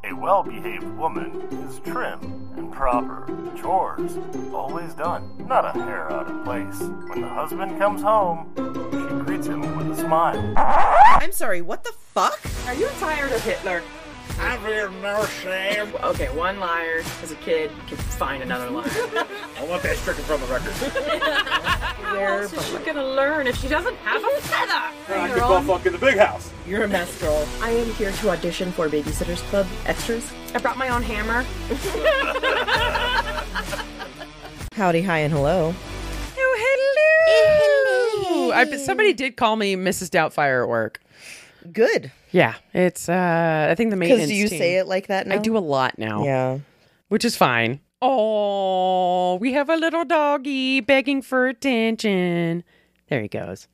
A well-behaved woman is trim and proper. Chores always done, not a hair out of place. When the husband comes home, she greets him with a smile. I'm sorry, what the fuck? Are you tired of Hitler? I feel no shame. Okay, one liar as a kid can find another liar. I want that stricken from the record. How else is she gonna learn if she doesn't have a feather? I can go fuck in the big house. You're a mess, girl. I am here to audition for Babysitters Club extras. I brought my own hammer. Howdy, hi, and hello. Oh, hello. Somebody did call me Mrs. Doubtfire at work. Good. Yeah, it's, I think the maintenance Because do you team. say it like that now? I do a lot now. Yeah. Which is fine. Oh, we have a little doggy begging for attention. There he goes.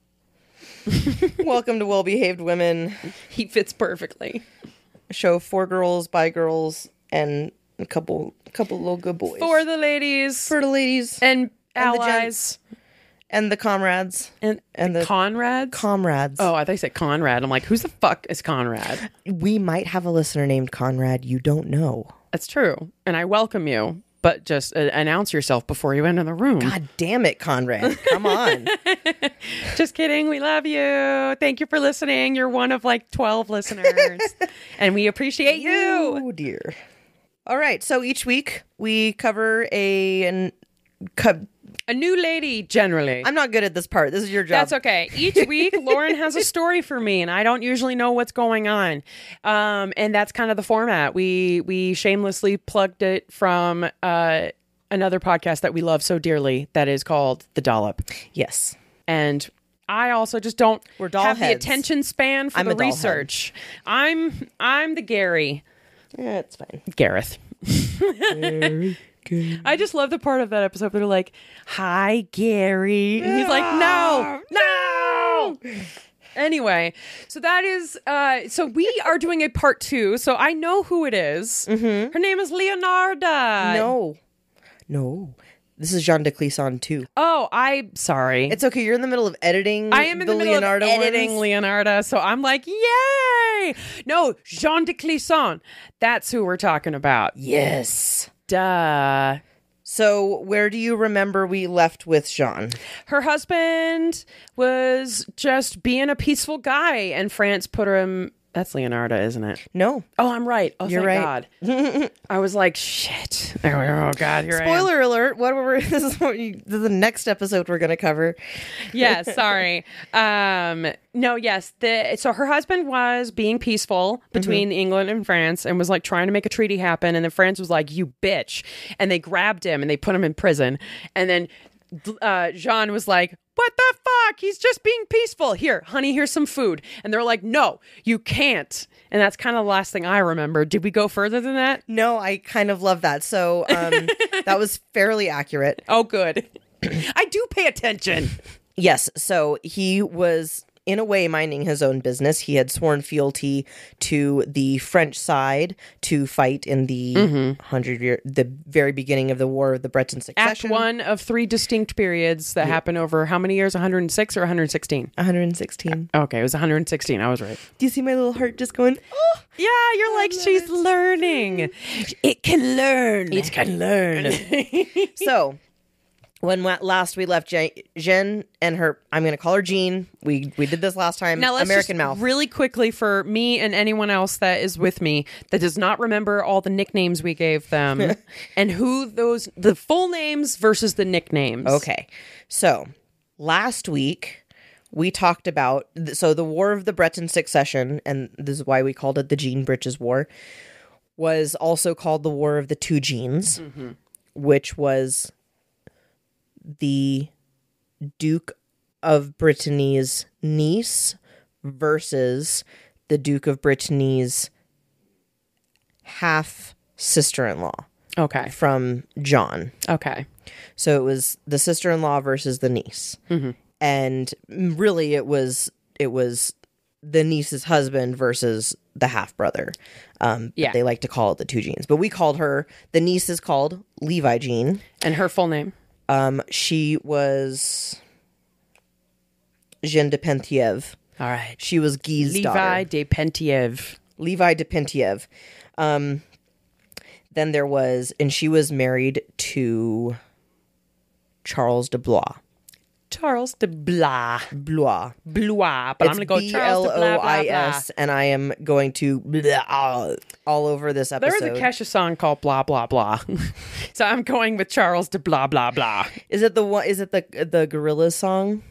Welcome to Well-Behaved Women. He fits perfectly. A show for girls, by girls, and a couple little good boys. For the ladies. For the ladies. And the allies. And the comrades. And the Conrads? Comrades. Oh, I thought you said Conrad. I'm like, who's the fuck is Conrad? We might have a listener named Conrad you don't know. That's true. And I welcome you. But just announce yourself before you enter the room. God damn it, Conrad. Come on. Just kidding. We love you. Thank you for listening. You're one of like 12 listeners. And we appreciate you. Oh, dear. All right. So each week we cover a new lady, generally. I'm not good at this part. This is your job. That's okay. Each week, Lauren has a story for me, and I don't usually know what's going on. And that's kind of the format. We shamelessly plugged it from another podcast that we love so dearly that is called The Dollop. Yes. And I also just don't We're doll have heads. the attention span for I'm the a doll research. I'm the Gary. Yeah, it's fine. Gareth. I just love the part of that episode where they're like, "Hi, Gary," and he's like, "No." Anyway, so that is. So we are doing a part 2. So I know who it is. Mm-hmm. Her name is Leonarda. No. This is Jeanne de Clisson too. Oh, I'm sorry. It's okay. You're in the middle of editing. I am in the middle Leonarda of editing ones. Leonarda, so I'm like, yay! No, Jeanne de Clisson. That's who we're talking about. Yes. Duh. So where do you remember we left with Jeanne? Her husband was just being a peaceful guy, and France put him... That's Leonarda, isn't it? No. Oh, I'm right. Oh, You're thank right. God. I was like, shit. Oh, God, here Spoiler alert. This is the next episode we're going to cover. Yeah, sorry. No, yes. So her husband was being peaceful between England and France and was like trying to make a treaty happen. And then France was like, you bitch. And they grabbed him and they put him in prison. And then Jeanne was like, what the fuck? He's just being peaceful. Here, honey, here's some food. And they're like, no, you can't. And that's kind of the last thing I remember. Did we go further than that? No, I kind of love that. So that was fairly accurate. Oh, good. I do pay attention. Yes. So he was, in a way, minding his own business. He had sworn fealty to the French side to fight in the the very beginning of the War of the Breton Succession. Act 1 of 3 distinct periods that happen over how many years? 106 or 116? 116. Okay, it was 116. I was right. Do you see my little heart just going, oh? Yeah, you're like, she's learning. It can learn. It can learn. So, when last we left Jeanne and her, I'm going to call her Jean. We did this last time. Now let's American just Mouth. Really quickly for me and anyone else that is with me that does not remember all the nicknames we gave them and the full names versus the nicknames. Okay. So, last week we talked about, the War of the Breton Succession, and this is why we called it the Jean Britches War, was also called the War of the Two Jeans, which was the Duke of Brittany's niece versus the Duke of Brittany's half sister-in-law. Okay. From John. Okay. So it was the sister-in-law versus the niece. And really it was the niece's husband versus the half-brother. Yeah. They like to call it the Two Jeans. But we called her, the niece is called Levi Jean. And her full name? She was Jeanne de Pentiev. All right. She was Guy's daughter. Levi de Pentiev. Levi de Pentiev. Then there was, and she was married to Charles de Blois. Charles de Blois. Blois. Blois. But I'm going to go Charles de Blois, blah, blah. Blois, and I am going to blah, all over this episode. There is a Kesha song called Blah, Blah, Blah. So I'm going with Charles de Blah, Blah, Blah. Is it the one? Is it the Gorillaz song?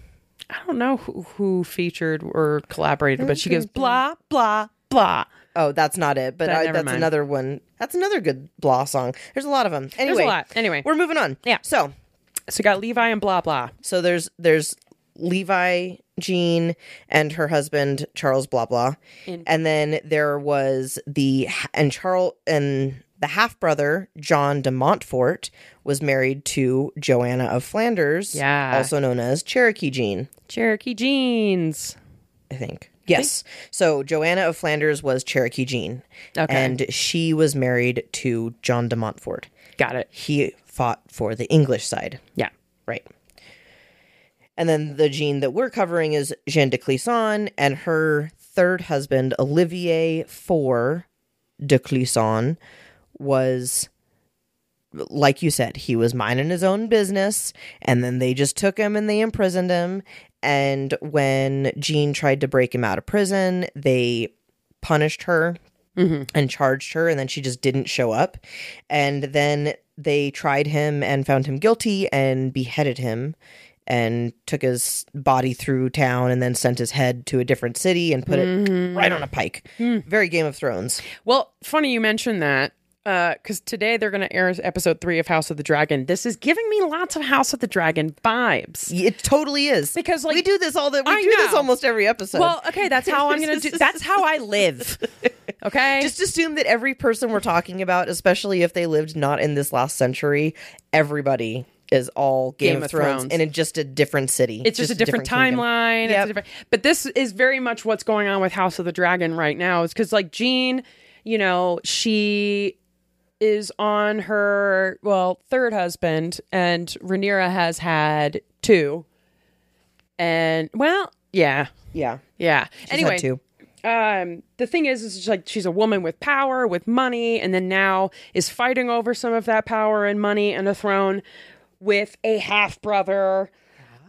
I don't know who featured or collaborated, but she goes blah, blah, blah. Oh, that's not it. But that's mind. another one. That's another good blah song. There's a lot of them. Anyway, There's a lot. Anyway. We're moving on. Yeah. So you got Levi and blah, blah. So there's Levi, Jean, and her husband, Charles blah, blah. And then there was the half-brother, John de Montfort, was married to Joanna of Flanders, also known as Cherokee Jean. Cherokee Jeans. I think. Yes. So Joanna of Flanders was Cherokee Jean. Okay. And she was married to John de Montfort. Got it. He fought for the English side. Yeah. Right. And then the Jean that we're covering is Jeanne de Clisson, and her third husband, Olivier IV de Clisson, was, like you said, he was minding his own business, and then they just took him and they imprisoned him. And when Jean tried to break him out of prison, they punished her and charged her, and then she just didn't show up. And then they tried him and found him guilty and beheaded him and took his body through town and then sent his head to a different city and put it right on a pike. Very Game of Thrones. Well, funny you mentioned that. Because today they're going to air episode 3 of House of the Dragon. This is giving me lots of House of the Dragon vibes. It totally is. Because like we do this this almost every episode. Well, okay, that's how I'm going to do. That's how I live. Okay, just assume that every person we're talking about, especially if they lived not in this last century, everybody is all Game of Thrones and in just a different city. It's just a different timeline. Yep. But this is very much what's going on with House of the Dragon right now. Is because like Jean, she is on her third husband, and Rhaenyra has had 2. And yeah. Anyway, 2. The thing is like she's a woman with power, with money, and then now is fighting over some of that power and money and a throne with a half brother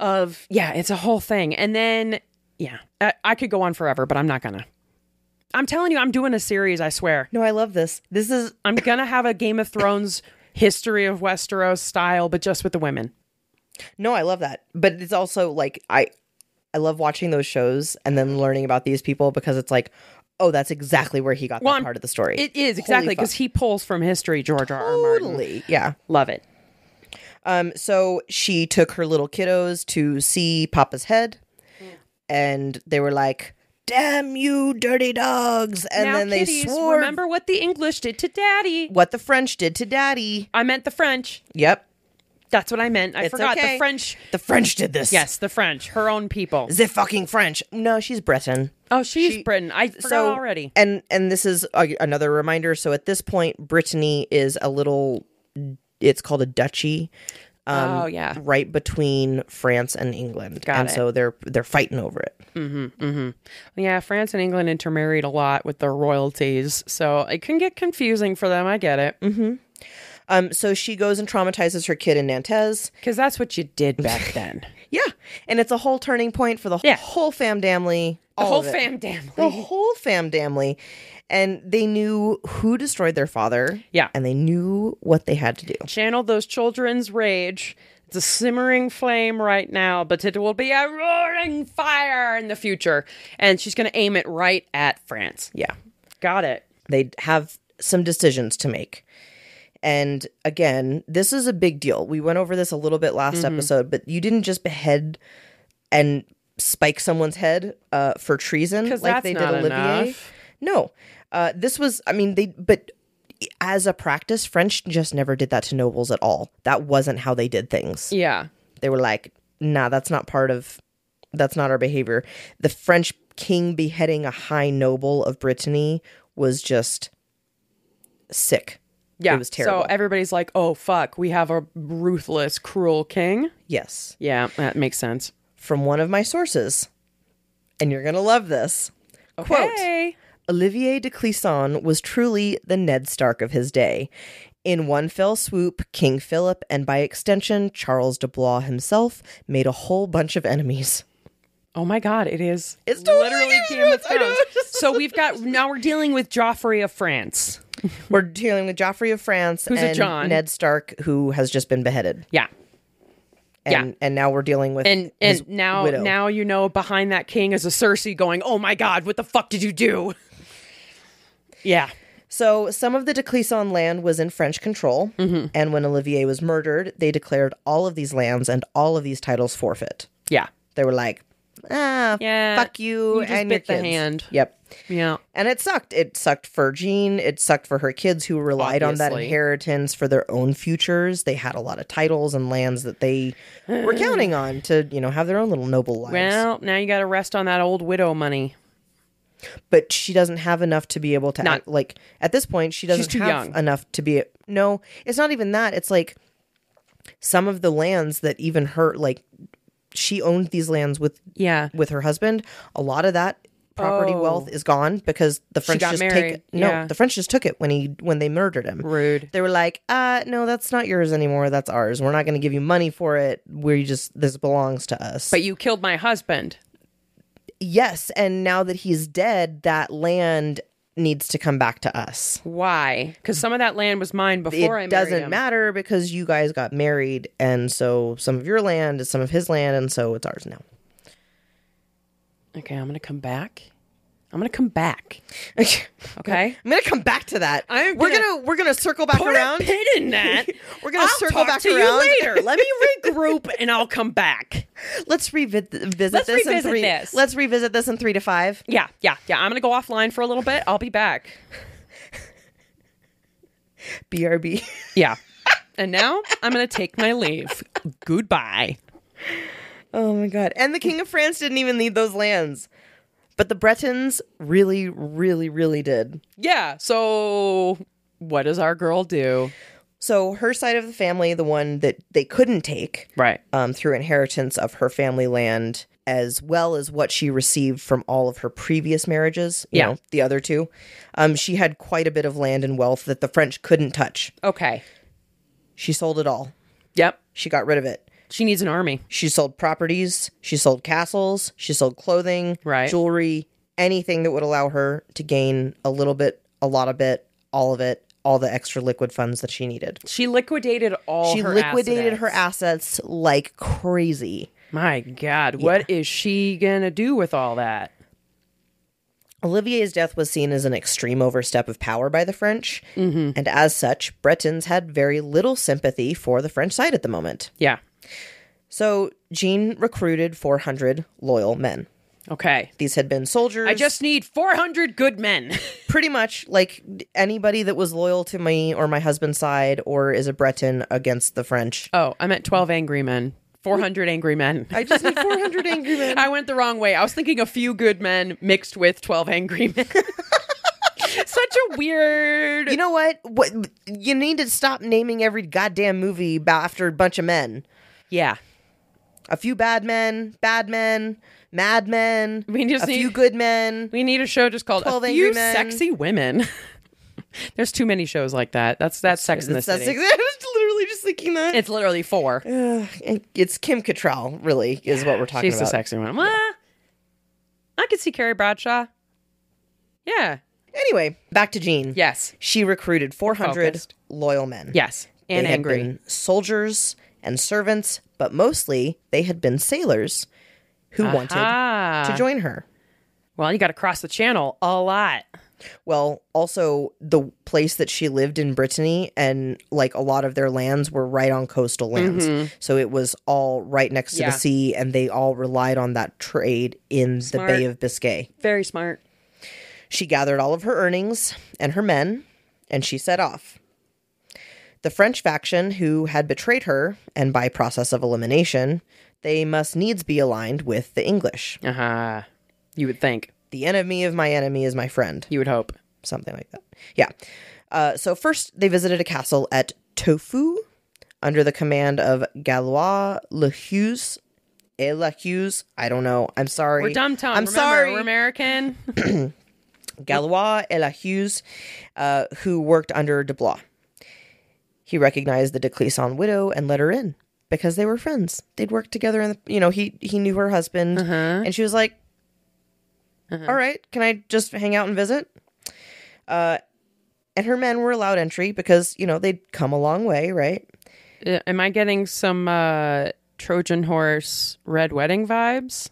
of it's a whole thing. And then I could go on forever, but I'm not gonna. I'm telling you, I'm doing a series, I swear. No, I love this. I'm going to have a Game of Thrones history of Westeros style, but just with the women. No, I love that. But it's also like, I love watching those shows and then learning about these people because it's like, oh, that's exactly where he got that part of the story. It is, exactly, because he pulls from history, George R. R. Martin. Totally, yeah. Love it. So she took her little kiddos to see Papa's head, and they were like, damn you dirty dogs. And now, then they kiddies, swore. Remember what the English did to Daddy. What the French did to Daddy. I meant the French. Yep. That's what I meant. I forgot. Okay. The French. The French did this. Yes, the French. Her own people. The fucking French. No, she's Breton. Oh, she's Britain. I forgot already. And this is another reminder. So at this point, Brittany is it's called a duchy. Right between France and England. So they're fighting over it. Yeah, France and England intermarried a lot with their royalties, so it can get confusing for them. I get it. So she goes and traumatizes her kid in Nantes. Because that's what you did back then. Yeah. And it's a whole turning point for the whole famdamly. The whole famdamly. The whole famdamly. And they knew who destroyed their father. Yeah. And they knew what they had to do. Channel those children's rage. It's a simmering flame right now, but it will be a roaring fire in the future. And she's going to aim it right at France. Yeah. Got it. They have some decisions to make. And again, this is a big deal. We went over this a little bit last episode, but you didn't just behead and spike someone's head for treason like they did Olivier. Enough. No. This was, but as a practice, French just never did that to nobles at all. That wasn't how they did things. Yeah. They were like, nah, that's not our behavior. The French king beheading a high noble of Brittany was just sick. Yeah. It was terrible. So everybody's like, oh, fuck, we have a ruthless, cruel king. Yes. Yeah, that makes sense. From one of my sources, and you're going to love this. Okay. Olivier de Clisson was truly the Ned Stark of his day. In one fell swoop, King Philip, and by extension, Charles de Blois himself, made a whole bunch of enemies. Oh my God, it is. It's totally literally Game of Thrones. So now we're dealing with Joffrey of France. We're dealing with Joffrey of France Who's a and John. Ned Stark, who has just been beheaded. Yeah. And now we're dealing with And his now widow. Behind that king is a Cersei going, oh my God, what the fuck did you do? Yeah. So some of the de Clisson land was in French control, and when Olivier was murdered, they declared all of these lands and all of these titles forfeit. Yeah. They were like, fuck you, You just and bit your the kids. hand. Yep. Yeah. And it sucked. It sucked for Jeanne. It sucked for her kids who relied on that Obviously. inheritance for their own futures. They had a lot of titles and lands that they were counting on to, have their own little noble lives. Well, now you got to rest on that old widow money. But she doesn't have enough to be able to act, at this point, she doesn't too have young. enough to be. No, it's not even that. It's like some of the lands that even her, she owned these lands with her husband. A lot of that property wealth is gone because the French got just married. the French just took it when they murdered him. Rude. They were like, no, that's not yours anymore. That's ours. We're not going to give you money for it. This belongs to us. But you killed my husband. Yes, and now that he's dead, that land needs to come back to us. Why? Because some of that land was mine before I It married doesn't him. matter because you guys got married, and so some of your land is some of his land, and so it's ours now. Okay, I'm going to come back. Okay? I'm gonna come back to that. We're gonna circle back Put around. a pin in that. We're gonna I'll circle talk back to around. you later. Let me regroup and I'll come back. Let's revisit Let's this in revisit 3. this. Let's revisit this in 3 to 5. Yeah. I'm going to go offline for a little bit. I'll be back. BRB. Yeah. And now I'm going to take my leave. Goodbye. Oh my god! And the King of France didn't even need those lands, but the Bretons really, really, really did. Yeah. So what does our girl do? So her side of the family, the one that they couldn't take, Right. through inheritance of her family land, as well as what she received from all of her previous marriages, you know, the other two, she had quite a bit of land and wealth that the French couldn't touch. Okay. She sold it all. Yep. She got rid of it. She needs an army. She sold properties. She sold castles. She sold clothing, Right. jewelry, anything that would allow her to gain a little bit, a lot of it, all of it, all the extra liquid funds that she needed. She liquidated all She her liquidated assets. her assets like crazy. My God. What is she going to do with all that? Olivier's death was seen as an extreme overstep of power by the French, and as such, Bretons had very little sympathy for the French side at the moment. Yeah. So Jeanne recruited 400 loyal men. Okay. These had been soldiers. I just need 400 good men. pretty much like anybody that was loyal to me or my husband's side or is a Breton against the French. Oh, I meant 12 angry men. 400 angry men. I just need 400 angry men. I went the wrong way. I was thinking a few good men mixed with 12 angry men. Such a weird... You know what? You need to stop naming every goddamn movie after a bunch of men. Yeah. A few bad men, mad men, We just a few need- good men. We need a show just called 12 A Few Angry Men. Sexy Women. There's too many shows like that. That's Sex in the City. I was literally just thinking that. It's literally 4. It's Kim Cattrall, really, is what we're talking She's about. the sexy one. Well, I could see Carrie Bradshaw. Yeah. Anyway, back to Jeanne. Yes. She recruited 400 Focused. loyal men. Yes. And They had angry. been soldiers and servants, but mostly they had been sailors who wanted to join her. Well, you got to cross the channel a lot. Well, also the place that she lived in Brittany and like a lot of their lands were right on coastal lands. So it was all right next to Yeah. the sea and they all relied on that trade in the Bay of Biscay. Very smart. She gathered all of her earnings and her men and she set off. The French faction who had betrayed her, and by process of elimination, they must needs be aligned with the English. You would think. The enemy of my enemy is my friend. You would hope. Something like that. Yeah. So first they visited a castle at Tofu under the command of Galois Lehus. I don't know. I'm sorry. We're dumb tongue. I'm Remember, sorry. We're American. Galois et la Hughes, who worked under de Blois. He recognized the de Clisson widow and let her in because they were friends. They'd worked together, and he knew her husband, and she was like, "All right, can I just hang out and visit?" And her men were allowed entry because they'd come a long way, right? Am I getting some Trojan horse Red Wedding vibes?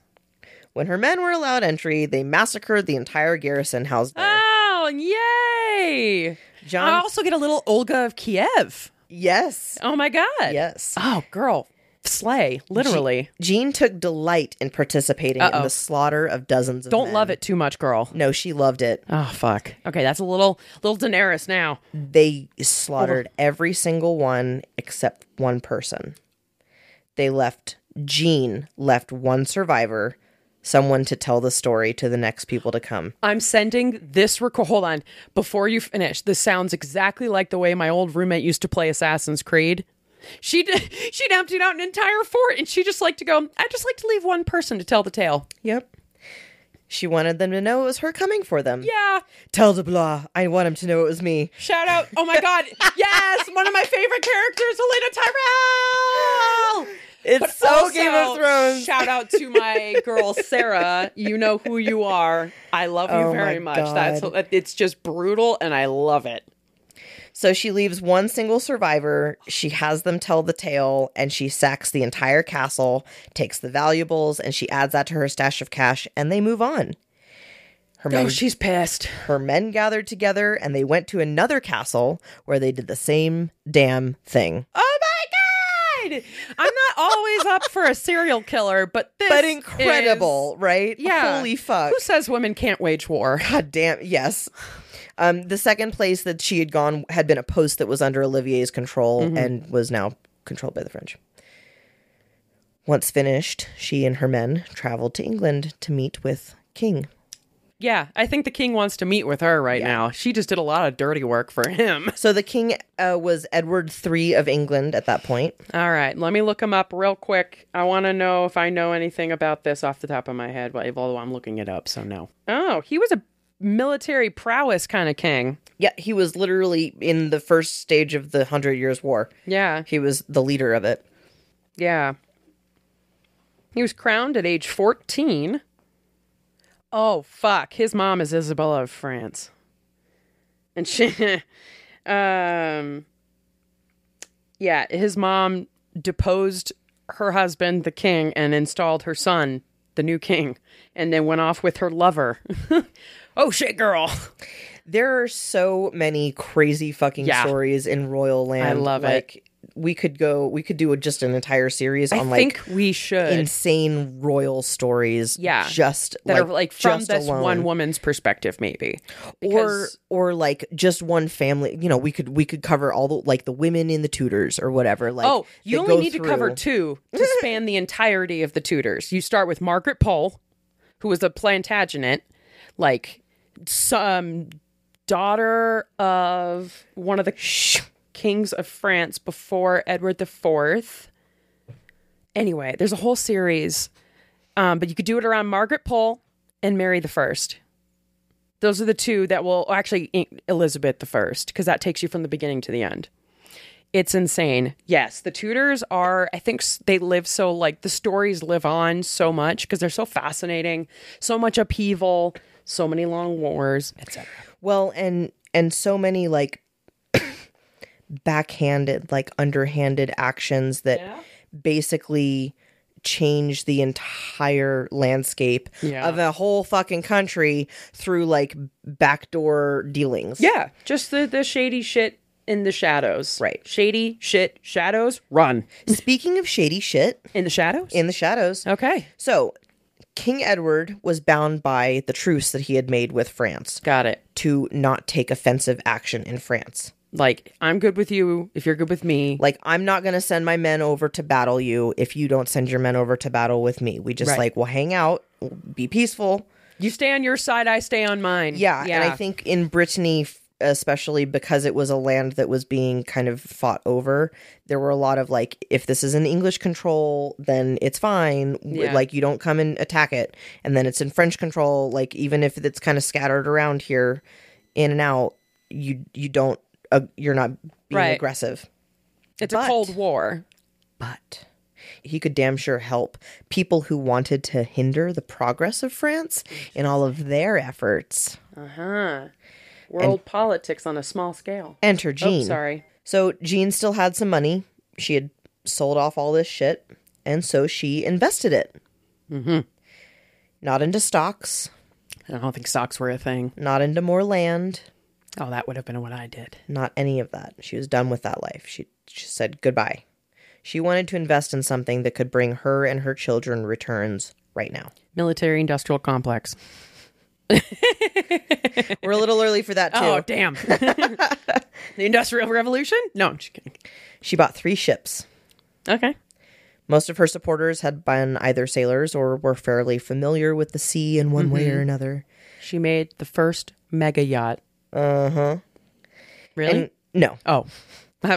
When her men were allowed entry, they massacred the entire garrison housed there. Oh, yay! John, I also get a little Olga of Kiev. yes, Oh my god. yes. Oh, girl. Slay, literally. Jeanne took delight in participating in the slaughter of dozens of Don't men. love it too much, girl. No, she loved it. Oh, fuck. Okay, that's a little Daenerys now. They slaughtered every single one except one person. Jeanne left one survivor, someone to tell the story to the next people to come. I'm sending this record. Hold on. Before you finish, this sounds exactly like the way my old roommate used to play Assassin's Creed. She'd emptied out an entire fort, and she just liked to go, I'd just like to leave one person to tell the tale. Yep. She wanted them to know it was her coming for them. Yeah. Tell de Blois, I want him to know it was me. Shout out. Oh my God. Yes. One of my favorite characters, Helena Tyrell. It's so Game of Thrones. Shout out to my girl, Sarah. You know who you are. I love you very much. God. It's just brutal, and I love it. So she leaves one single survivor, she has them tell the tale, and she sacks the entire castle, takes the valuables, and she adds that to her stash of cash, and they move on. She's pissed. Her men gathered together, and they went to another castle where they did the same damn thing. Oh my God! I'm not always up for a serial killer, but this But incredible, right? Yeah. Holy fuck. Who says women can't wage war? God damn, yes. The second place that she had gone had been a post that was under Olivier's control and was now controlled by the French. Once finished, she and her men traveled to England to meet with King. Yeah, I think the king wants to meet with her right now. She just did a lot of dirty work for him. So the king was Edward III of England at that point. All right, let me look him up real quick. I want to know if I know anything about this off the top of my head, although I'm looking it up, so no. Oh, he was a military prowess kind of king. Yeah, he was literally in the first stage of the 100 Years' War. Yeah. He was the leader of it. Yeah. He was crowned at age 14. Oh, fuck. His mom is Isabella of France. And she... yeah, his mom deposed her husband, the king, and installed her son, the new king, and then went off with her lover. Oh, shit, girl. There are so many crazy fucking stories in royal land. I love it. We could do just an entire series on I think we should. Insane royal stories. Yeah. Just that are like from just this alone. one woman's perspective, maybe. Or like just one family. We could cover all the women in the Tudors or whatever. You only need to cover two to span the entirety of the Tudors. You start with Margaret Pole, who was a Plantagenet, some daughter of one of the kings of France before Edward IV. Anyway, there's a whole series, but you could do it around Margaret Pole and Mary I. Those are the two that will actually Elizabeth I, because that takes you from the beginning to the end. It's insane. Yes, the Tudors are, I think they live so, the stories live on so much because they're so fascinating, so much upheaval, so many long wars, etc. Well, and so many backhanded, underhanded actions that basically change the entire landscape of a whole fucking country through backdoor dealings. Yeah, just the shady shit in the shadows. Right. Shady shit, shadows, run. Speaking of shady shit. In the shadows? In the shadows. Okay. So, King Edward was bound by the truce that he had made with France. Got it. To not take offensive action in France. I'm good with you if you're good with me. I'm not going to send my men over to battle you if you don't send your men over to battle with me. We just we'll hang out, be peaceful. You stay on your side, I stay on mine. Yeah. And I think in Brittany, especially because it was a land that was being kind of fought over. There were a lot of like, if this is in English control, then it's fine. Yeah. Like, you don't come and attack it. And then it's in French control. Like, even if it's kind of scattered around here, in and out, you don't, you're not being Right. aggressive. It's a Cold War. But he could damn sure help people who wanted to hinder the progress of France in all of their efforts. World politics on a small scale. Enter Jeanne. Oh, sorry. So Jeanne still had some money. She had sold off all this shit, and so she invested it. Not into stocks, I don't think stocks were a thing. not into more land, Oh, that would have been what I did. not any of that. She was done with that life. She said goodbye. She wanted to invest in something that could bring her and her children returns right now. Military-industrial complex. We're a little early for that, too. Oh, damn. The Industrial Revolution? No, I'm just kidding. She bought 3 ships. Okay. Most of her supporters had been either sailors or were fairly familiar with the sea in one way or another. She made the first mega yacht. Uh-huh. Really? And no. Oh.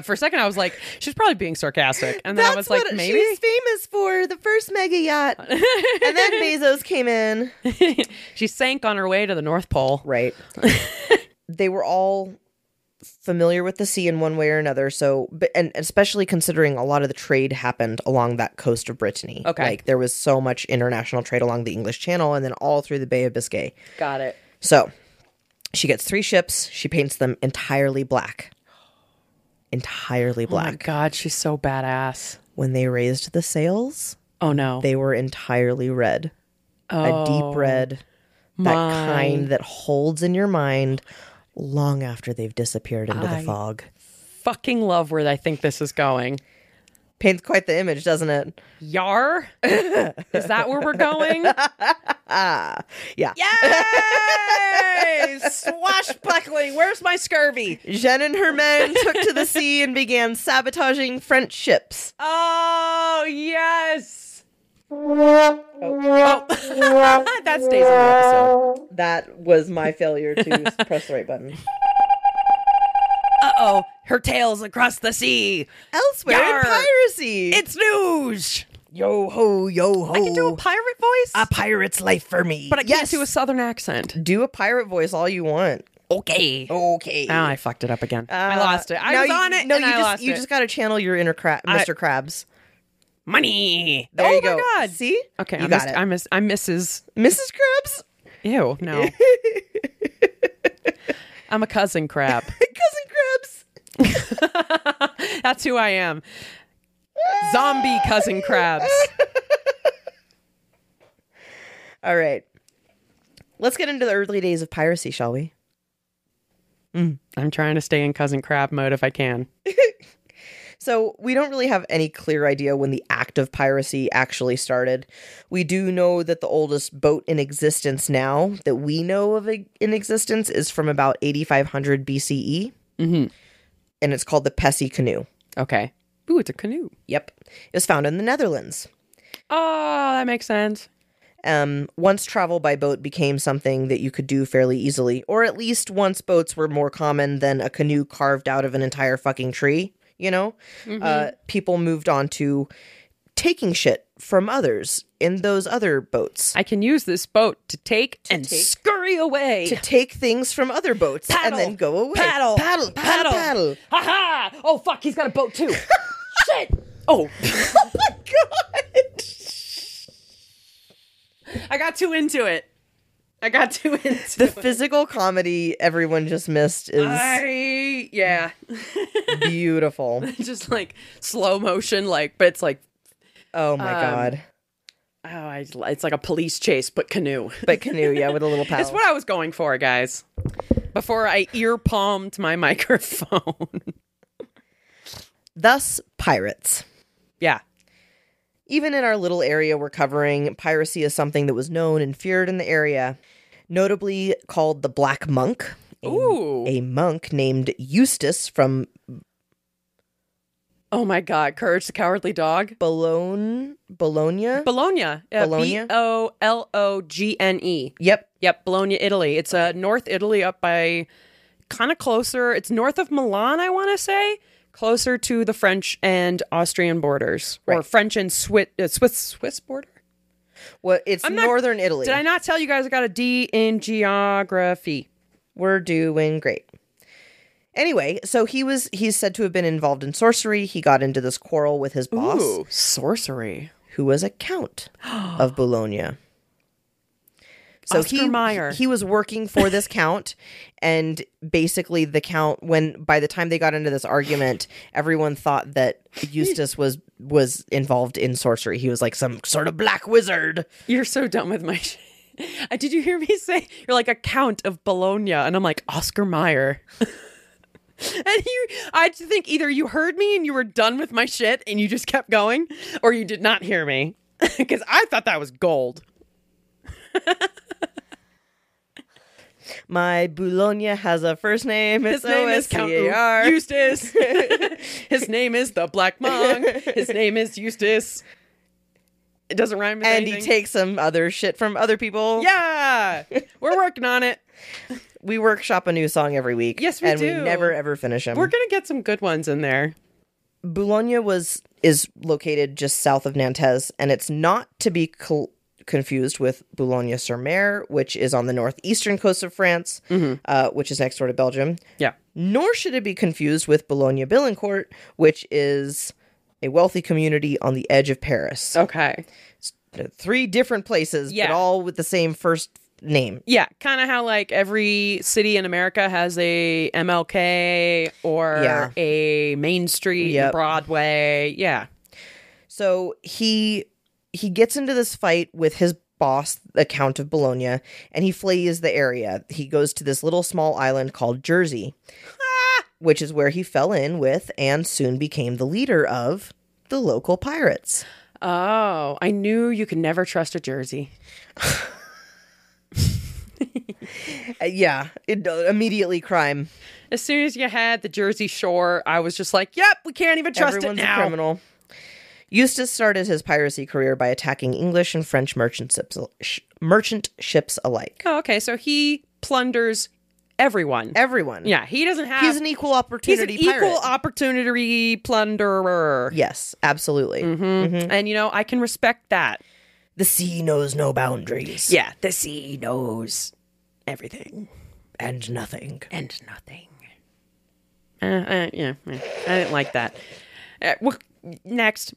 For a second, I was like, she's probably being sarcastic. And then I was like, what maybe? she's famous for, the first mega yacht. And then Bezos came in. She sank on her way to the North Pole. Right. They were all familiar with the sea in one way or another. And especially considering a lot of the trade happened along that coast of Brittany. Okay. Like, there was so much international trade along the English Channel and then all through the Bay of Biscay. Got it. So, she gets 3 ships. She paints them entirely black. Entirely black. Oh my God, she's so badass. When they raised the sails, Oh no. they were entirely red. A deep red. That kind that holds in your mind long after they've disappeared into the fog. Fucking love where I think this is going. Paints quite the image, doesn't it? Yar? Is that where we're going? Yeah. Yay! Swashbuckling. Where's my scurvy? Jeanne and her men took to the sea and began sabotaging French ships. Oh, yes. Oh. That stays in the episode. That was my failure to press the right button. Uh-oh. Her tail's across the sea. Elsewhere Yar. in piracy. It's news. Yo ho, yo ho. I can do a pirate voice, A pirate's life for me. but I can't do a southern accent. Do a pirate voice all you want. Okay. Okay. Oh, I fucked it up again. I lost it. I was on it, No, and I lost you it. just got to channel your inner Mr. Krabs. Money. There oh you go. my God. See? Okay, You I'm got it. I'm Mrs. Mrs. Krabs? Ew, no. I'm a cousin crab. Cousin Krabs. That's who I am. Zombie cousin crabs. All right. Let's get into the early days of piracy, shall we? I'm trying to stay in cousin crab mode if I can. So we don't really have any clear idea when the act of piracy actually started. We do know that the oldest boat in existence now that we know of in existence is from about 8500 BCE. Mm-hmm. And it's called the Pessy canoe. Okay. Ooh, it's a canoe. Yep. It was found in the Netherlands. Oh, that makes sense. Once travel by boat became something that you could do fairly easily, or at least once boats were more common than a canoe carved out of an entire fucking tree, you know? People moved on to taking shit from others in those other boats. I can use this boat to take and scurry away. To take things from other boats Paddle, and then go away. paddle, Paddle, paddle, paddle. Ha ha! Oh, fuck, he's got a boat too. Shit! Oh. Oh my god! I got too into it. The physical comedy everyone just missed is yeah. beautiful. Just like slow motion, like, but it's like, Oh my god. it's like a police chase, but canoe. But canoe, yeah, with a little paddle. It's what I was going for, guys. Before I ear palmed my microphone. Thus, pirates. Yeah. Even in our little area we're covering, piracy is something that was known and feared in the area, notably called the Black Monk. Ooh. A monk named Eustace from Oh my God. Courage the Cowardly Dog. Bologna? Bologna. Bologna? Bologna. Yep. Yep. Bologna, Italy. It's North Italy up by kind of closer. It's north of Milan, I want to say. Closer to the French and Austrian borders. Or Right. French and Swiss border? Well, it's northern Italy. Did I not tell you guys I got a D in geography? We're doing great. Anyway, so he's said to have been involved in sorcery. He got into this quarrel with his boss, Ooh, sorcery. who was a count of Bologna. So Oscar Mayer. he was working for this count, and basically the count, by the time they got into this argument, everyone thought that Eustace was involved in sorcery. He was like some sort of black wizard. You're so done with my shit. Did you hear me say you're like a count of Bologna? And I'm like, Oscar Mayer. And I think either you heard me and you were done with my shit and you just kept going, or you did not hear me. Because I thought that was gold. My Bologna has a first name. His name is Count Eustace. His name is the Black Monk. His name is Eustace. It doesn't rhyme with And anything. he takes some other shit from other people. Yeah! We're working on it. We workshop a new song every week. Yes, we and do. And we never, ever finish them. We're going to get some good ones in there. Bologna is located just south of Nantes, and it's not to be confused with Boulogne-sur-Mer, which is on the northeastern coast of France, which is next door to Belgium. Yeah. Nor should it be confused with Boulogne-Billancourt, which is a wealthy community on the edge of Paris. Okay. 3 different places, Yeah. but all with the same first name. Yeah, kind of how like every city in America has a MLK or Yeah. a Main Street, Yep. Broadway. Yeah. So he gets into this fight with his boss, the Count of Bologna, and he flees the area. He goes to this little small island called Jersey, which is where he fell in with and soon became the leader of the local pirates. Oh, I knew you could never trust a Jersey. Immediately crime. As soon as you had the Jersey Shore, I was just like, yep, we can't even trust Everyone's it a now. criminal. Eustace started his piracy career by attacking English and French merchant ships alike. Oh, okay. So he plunders everyone. Everyone. Yeah, he doesn't have... He's an equal opportunity He's an pirate. equal opportunity plunderer. Yes, absolutely. And, I can respect that. The sea knows no boundaries. Yeah, the sea knows everything. And nothing. And nothing. I didn't like that. Next.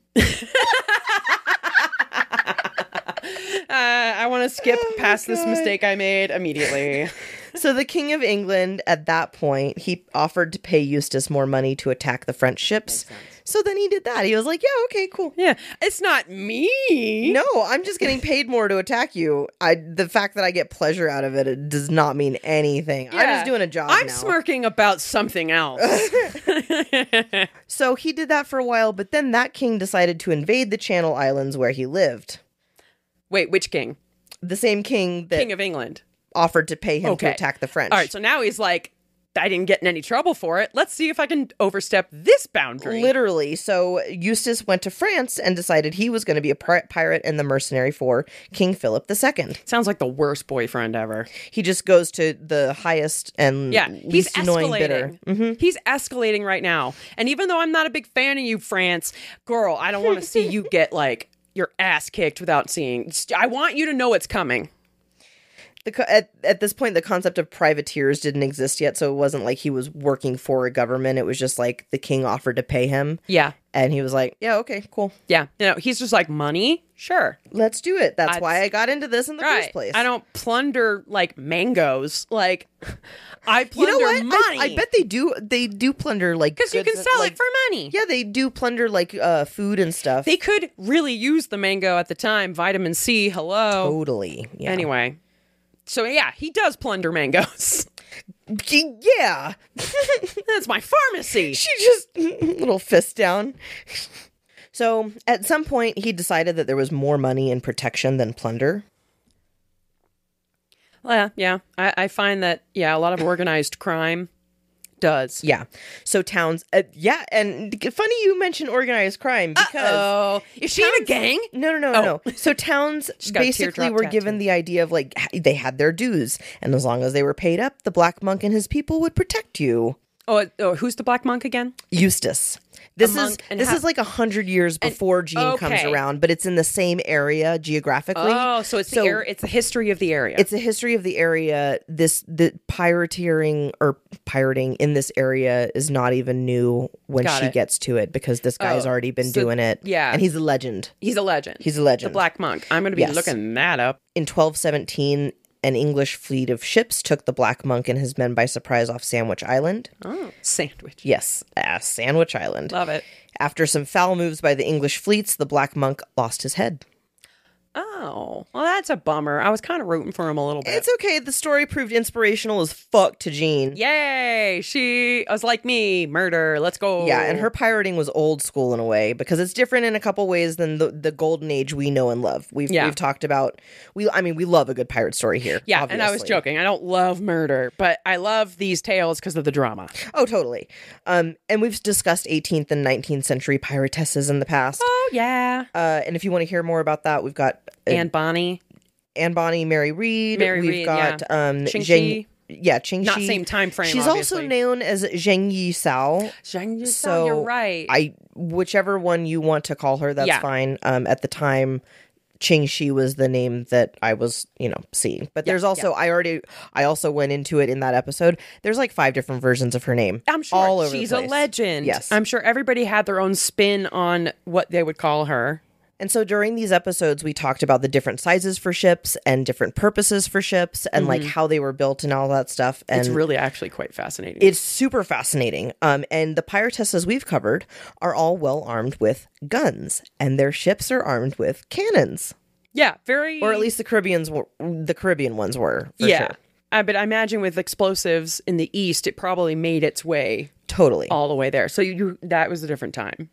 I want to skip past this mistake I made immediately. So the King of England, at that point, he offered to pay Eustace more money to attack the French ships. So then he did that. He was like, yeah, okay, cool. Yeah, it's not me. No, I'm just getting paid more to attack you. The fact that I get pleasure out of it does not mean anything. I'm just doing a job I'm now. smirking about something else. So he did that for a while, but then that king decided to invade the Channel Islands where he lived. Wait, which king? The same king that King of England. offered to pay him to attack the French. All right, so now he's like, I didn't get in any trouble for it. Let's see if I can overstep this boundary. Literally. So Eustace went to France and decided he was going to be a pirate and the mercenary for King Philip II. Sounds like the worst boyfriend ever. He just goes to the highest and He's least annoying bidder. escalating. He's escalating right now. And even though I'm not a big fan of you, France, girl, I don't want to see you get like your ass kicked without seeing. I want you to know it's coming. At this point, the concept of privateers didn't exist yet, so it wasn't like he was working for a government. It was just like the king offered to pay him. Yeah. And he was like, yeah, okay, cool. Yeah. He's just like, money? Sure. Let's do it. That's why I got into this in the first place. I don't plunder like mangoes. Like, I plunder money. I bet they do. They do plunder like because you can sell it for money. Yeah, they do plunder like food and stuff. They could really use the mango at the time. Vitamin C. Hello. Totally. Yeah. Anyway. So, yeah, he does plunder mangoes. Yeah. That's my pharmacy. She just, little fist down. So, at some point, he decided that there was more money in protection than plunder. Well, yeah. I find that, a lot of organized crime does. Yeah. So towns, and funny you mention organized crime because is she in a gang? No. So towns got a basically teardrop were given tattoo. the idea of like they had their dues, and as long as they were paid up, the black monk and his people would protect you. Oh, who's the black monk again? Eustace. This monk, and is like 100 years before Jeanne comes okay. around, but it's in the same area geographically. Oh, so it's it's the history of the area. It's the history of the area. The pirating in this area is not even new when she gets to it because this guy's already been doing it. Yeah. And he's a legend. He's a legend. The black monk. I'm going to be looking that up. In 1217, an English fleet of ships took the black monk and his men by surprise off Sandwich Island. Oh, Sandwich. Yes, Sandwich Island. Love it. After some foul moves by the English fleets, the black monk lost his head. Oh, well, that's a bummer. I was kind of rooting for him a little bit. It's okay. The story proved inspirational as fuck to Jeanne. Yay! She was like me. Murder. Let's go. Yeah, and her pirating was old school in a way because it's different in a couple ways than the golden age we know and love. We've talked about we love a good pirate story here. Yeah, obviously. and I was joking. I don't love murder, but I love these tales because of the drama. Oh, totally. And we've discussed 18th and 19th century piratesses in the past. Oh yeah. And if you want to hear more about that, we've got Anne Bonny, Mary Reed. We've got Qing Shi. Yeah, Qing Shi. Not same time frame. She's obviously. also known as Zheng Yi Sao. Zheng Yi Sao, you're right. Whichever one you want to call her, that's fine. At the time, Qing Shi was the name that I was, seeing. But there's also I also went into it in that episode. There's like 5 different versions of her name. I'm sure all over she's the a place. legend. Yes, I'm sure everybody had their own spin on what they would call her. And so during these episodes, we talked about the different sizes for ships and different purposes for ships and like how they were built and all that stuff. And it's really actually quite fascinating. It's super fascinating. And the piratesses we've covered are all well armed with guns, and their ships are armed with cannons. Yeah, very. Or at least the Caribbean ones were. For sure. But I imagine with explosives in the East, it probably made its way totally all the way there. So that was a different time.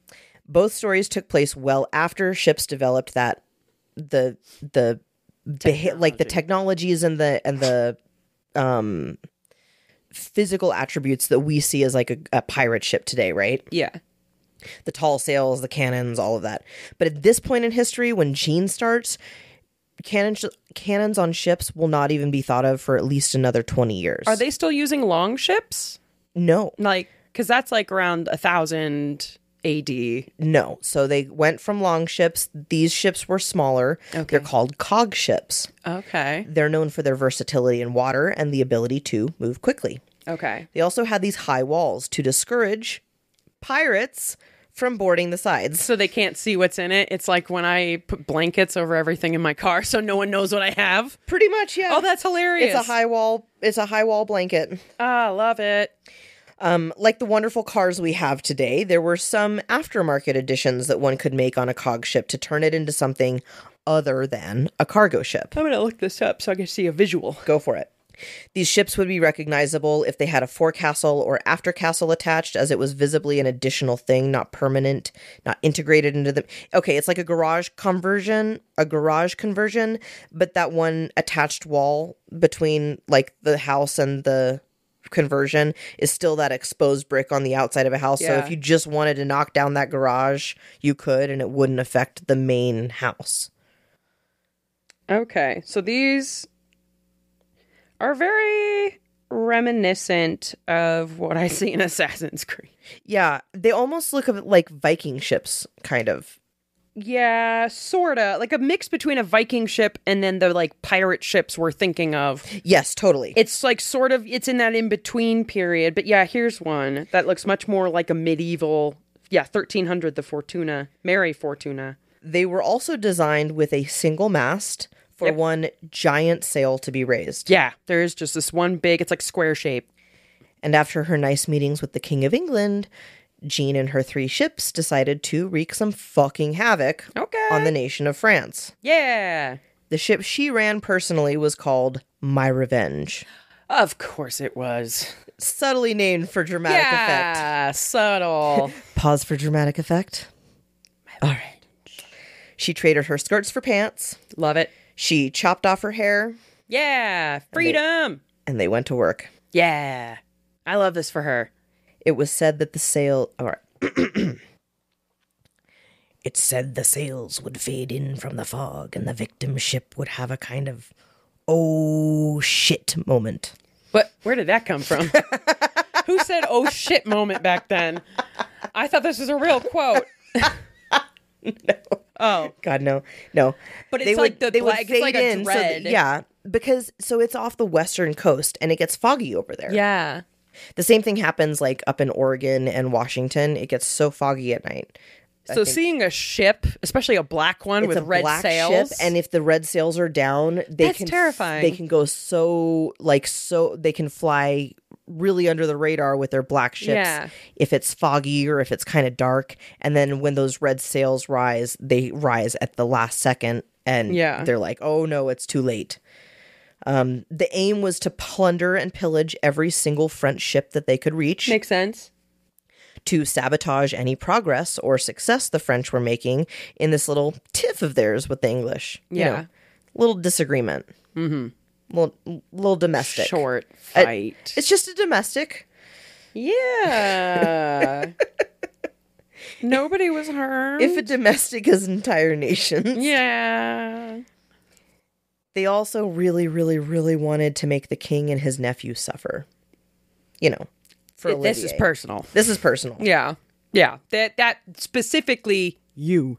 Both stories took place well after ships developed the technologies and the physical attributes that we see as like a pirate ship today, right? Yeah. The tall sails, the cannons, all of that. But at this point in history, when Jeanne starts, cannons on ships will not even be thought of for at least another 20 years. Are they still using long ships? No. Because that's like around 1000 AD. No. So they went from long ships. These ships were smaller. Okay. They're called cog ships. Okay. They're known for their versatility in water and the ability to move quickly. Okay. They also had these high walls to discourage pirates from boarding the sides. So they can't see what's in it. It's like when I put blankets over everything in my car so no one knows what I have. Pretty much, yeah. Oh, that's hilarious. It's a high wall blanket. Ah, love it. Like the wonderful cars we have today, there were some aftermarket additions that one could make on a cog ship to turn it into something other than a cargo ship. I'm going to look this up so I can see a visual. Go for it. These ships would be recognizable if they had a forecastle or aftercastle attached, as it was visibly an additional thing, not permanent, not integrated into the... Okay, it's like a garage conversion, but that one attached wall between like the house and the conversion is still that exposed brick on the outside of a house. So if you just wanted to knock down that garage, you could, and it wouldn't affect the main house. Okay, so these are very reminiscent of what I see in Assassin's Creed. Yeah, they almost look like Viking ships, kind of. Yeah, sorta. Like a mix between a Viking ship and then the like pirate ships we're thinking of. Yes, totally. It's like sort of, it's in that in-between period. But yeah, here's one that looks much more like a medieval, 1300, the Fortuna, Mary Fortuna. They were also designed with a single mast for one giant sail to be raised. Yeah, there's just this one big, it's like square shape. And after her nice meetings with the King of England, Jeanne and her 3 ships decided to wreak some fucking havoc on the nation of France. Yeah. The ship she ran personally was called My Revenge. Of course it was. Subtly named for dramatic effect. Yeah, subtle. Pause for dramatic effect. All right. She traded her skirts for pants. Love it. She chopped off her hair. Yeah, freedom. And they went to work. Yeah. I love this for her. It was said that the sail... All right. It said the sails would fade in from the fog and the victim ship would have a kind of, oh shit moment. But where did that come from? Who said oh shit moment back then? I thought this was a real quote. No. Oh. God, no. No. But it's like the black, it's like a dread. Yeah, because so it's off the western coast and it gets foggy over there. Yeah. The same thing happens like up in Oregon and Washington. It gets so foggy at night. So seeing a ship, especially a black one with red sails, ship, and if the red sails are down, that's terrifying. They can go so they can fly really under the radar with their black ships. Yeah. If it's foggy or if it's kind of dark, and then when those red sails rise, they rise at the last second, and they're like, "Oh no, it's too late." The aim was to plunder and pillage every single French ship that they could reach. Makes sense. To sabotage any progress or success the French were making in this little tiff of theirs with the English. Yeah. You know, little disagreement. Mm-hmm. Little domestic. Short fight. It's just a domestic. Yeah. Nobody was hurt. If a domestic is entire nations. Yeah. They also really, really, really wanted to make the king and his nephew suffer. You know. This is personal. This is personal. Yeah. Yeah. That specifically you,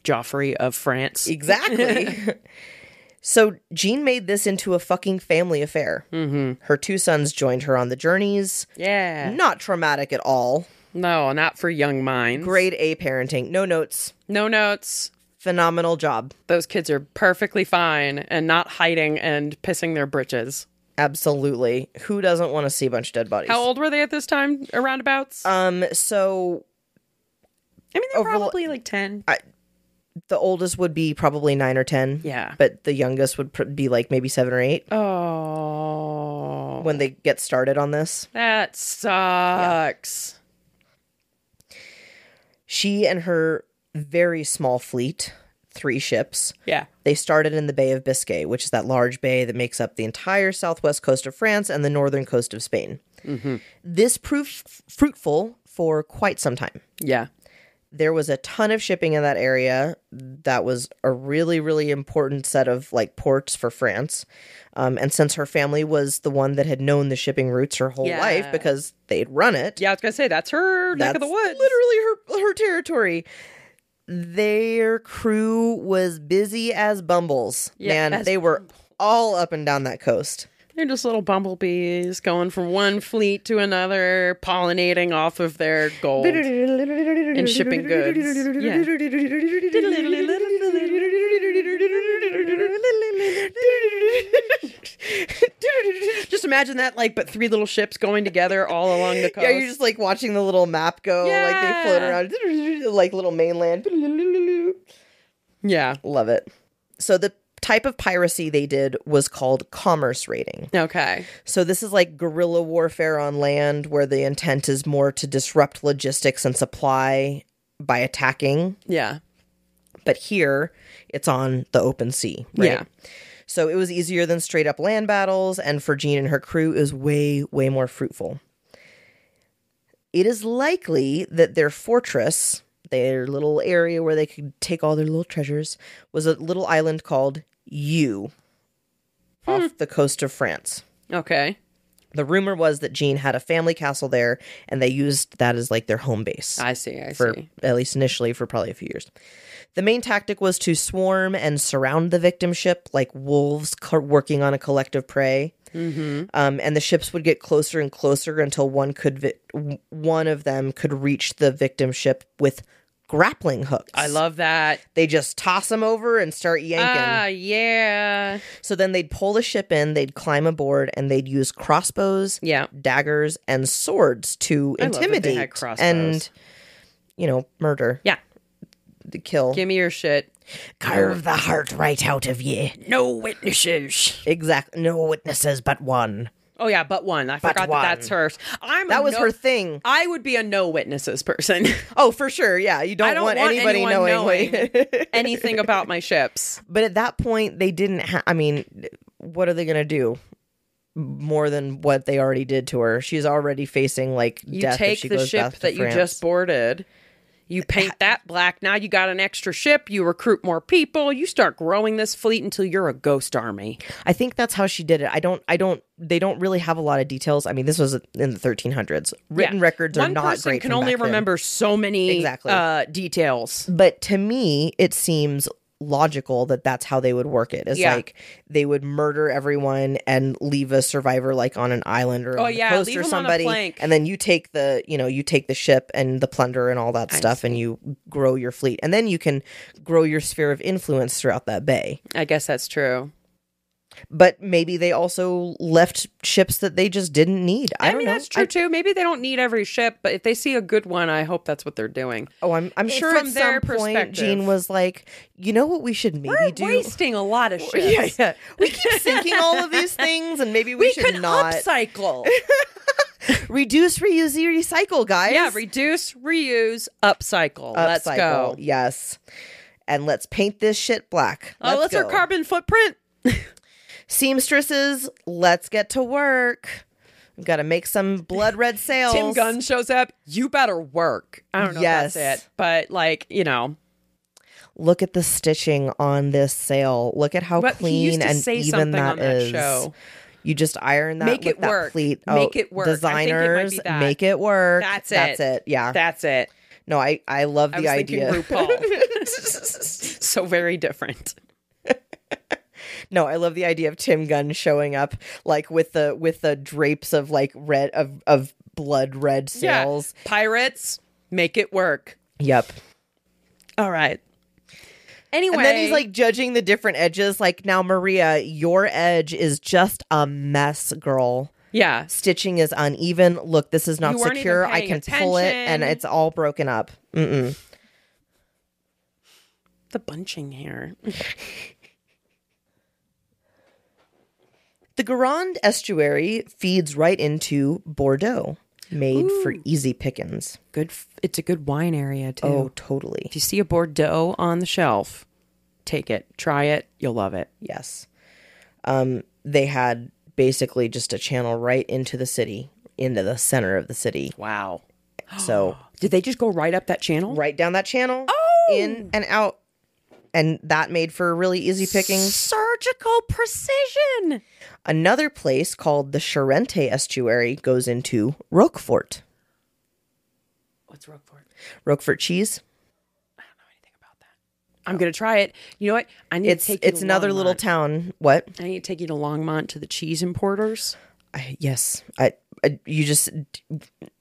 Joffrey of France. Exactly. So Jeanne made this into a fucking family affair. Mm-hmm. Her 2 sons joined her on the journeys. Yeah. Not traumatic at all. No, not for young minds. Grade A parenting. No notes. No notes. Phenomenal job. Those kids are perfectly fine and not hiding and pissing their britches. Absolutely. Who doesn't want to see a bunch of dead bodies? How old were they at this time, aroundabouts? So... I mean, they're probably like 10. The oldest would be probably 9 or 10. Yeah. But the youngest would be like maybe 7 or 8. Oh. When they get started on this. That sucks. Yeah. She and her very small fleet... 3 ships. Yeah. They started in the Bay of Biscay, which is that large bay that makes up the entire southwest coast of France and the northern coast of Spain. Mm-hmm. This proved fruitful for quite some time. Yeah. There was a ton of shipping in that area. That was a really, really important set of like ports for France. And since her family was the one that had known the shipping routes her whole life because they'd run it. Yeah, I was going to say, that's her neck of the woods. Literally her territory. Their crew was busy as bumbles. Yeah, man, they were all up and down that coast. They're just little bumblebees going from one fleet to another, pollinating off of their gold and shipping goods. Yeah. Just imagine that, like, but 3 little ships going together all along the coast. Yeah, you're just like watching the little map go, like they float around, like little mainland. Yeah. Love it. So the type of piracy they did was called commerce raiding. Okay. So this is like guerrilla warfare on land where the intent is more to disrupt logistics and supply by attacking. Yeah. But here, it's on the open sea, right? Yeah. So it was easier than straight up land battles, and for Jeanne and her crew, it was way, way more fruitful. It is likely that their fortress, their little area where they could take all their little treasures, was a little island called Eu, off the coast of France. Okay. The rumor was that Jeanne had a family castle there, and they used that as like their home base. I see. At least initially, for probably a few years. The main tactic was to swarm and surround the victim ship like wolves working on a collective prey. Mm-hmm. And the ships would get closer and closer until one of them could reach the victim ship with grappling hooks. I love that. They just toss them over and start yanking. Ah, yeah. So then they'd pull the ship in, they'd climb aboard, and they'd use crossbows, daggers, and swords to intimidate and, murder. Yeah. The kill. Give me your shit. Carve the heart right out of ye. No witnesses. Exactly. No witnesses but one. Oh, yeah, but one. I forgot that's hers. That was her thing. I would be a no witnesses person. Oh, for sure. Yeah. You don't want anybody knowing anything about my ships. But at that point, they didn't have... I mean, what are they going to do? more than what they already did to her. She's already facing like You death if take she the goes ship back to that you France. just boarded. You paint that black. Now you got an extra ship. You recruit more people. You start growing this fleet until you're a ghost army. I think that's how she did it. They don't really have a lot of details. I mean, this was in the 1300s. Written records are One not person great can from only back then. remember so many Exactly. details. But to me, it seems logical that that's how they would work it. It's like they would murder everyone and leave a survivor like on an island or on the coast leave or them somebody, on a plank. and then you take the ship and the plunder and all that stuff, and you grow your fleet, and then you can grow your sphere of influence throughout that bay. I guess that's true. But maybe they also left ships that they just didn't need. I don't know. That's true too. Maybe they don't need every ship, but if they see a good one, I hope that's what they're doing. Oh, I'm sure from at their some point perspective. Jean was like, you know what we should maybe We're do? wasting a lot of ships. Yeah. We keep sinking all of these things, and maybe we should could not upcycle. reduce, reuse, recycle, guys. Yeah, reduce, reuse, upcycle. Let's go. Yes, and let's paint this shit black. What's our go. carbon footprint? Seamstresses, let's get to work. We've got to make some blood red sails. Tim Gunn shows up. You better work. I don't know Yes. if that's it, but Look at the stitching on this sail. Look at how But he clean used to and say even something that on that is. show. You just iron that Make with it that work. pleat. Make it work. I think it might Designers, be that. make it work. That's That's it. Yeah. That's it. No, I love I the was idea. thinking RuPaul. So very different. No, I love the idea of Tim Gunn showing up like with the drapes of like red of blood red sails. Yeah. Pirates, make it work. Yep. All right. Anyway. And then he's like judging the different edges. Like, now, Maria, your edge is just a mess, girl. Yeah. Stitching is uneven. Look, this is not You weren't secure. even I paying can pull it and attention. it's all broken up. Mm-mm. The bunching here. The Gironde estuary feeds right into Bordeaux, made for easy pickings. It's a good wine area too. Oh, totally. If you see a Bordeaux on the shelf, take it, try it, you'll love it. Yes. They had basically just a channel right into the city, into the center of the city. Wow. So Did they just go right up that channel? right down that channel, in and out. And that made for really easy pickings. Surgical precision. Another place called the Charente estuary goes into Roquefort. What's Roquefort? Roquefort cheese. I don't know anything about that. I'm gonna try it. You know what? I need to take you It's to another little Longmont. town. What? I need to take you to Longmont to the cheese importers. Yes. You just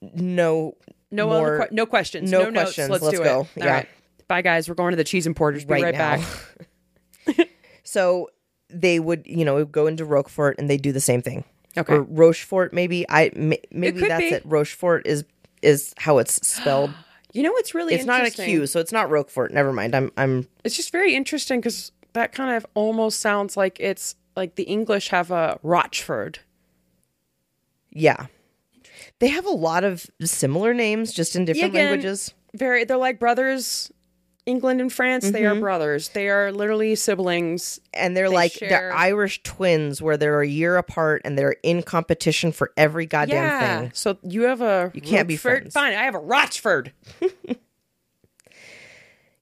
no No more, no questions. no No notes. questions. Let's Let's do go. it. Yeah. All right. Bye, guys. We're going to the cheese importers. Be right now. back. So they would, go into Roquefort and they do the same thing. Okay. Or Rochefort, maybe. Maybe could that's be. it. Rochefort is how it's spelled. You know what's really It's not a interesting? Q, so it's not Roquefort. Never mind. I'm It's just very interesting because that kind of almost sounds like it's like the English have a Rochford. yeah. They have a lot of similar names, just in different Again, languages. They're like brothers. England and France, they are brothers. They are literally siblings. And they're They they're share- Irish twins where they're a year apart and they're in competition for every goddamn thing. So you have a You can't be Rochford? friends. Fine, I have a Rochford.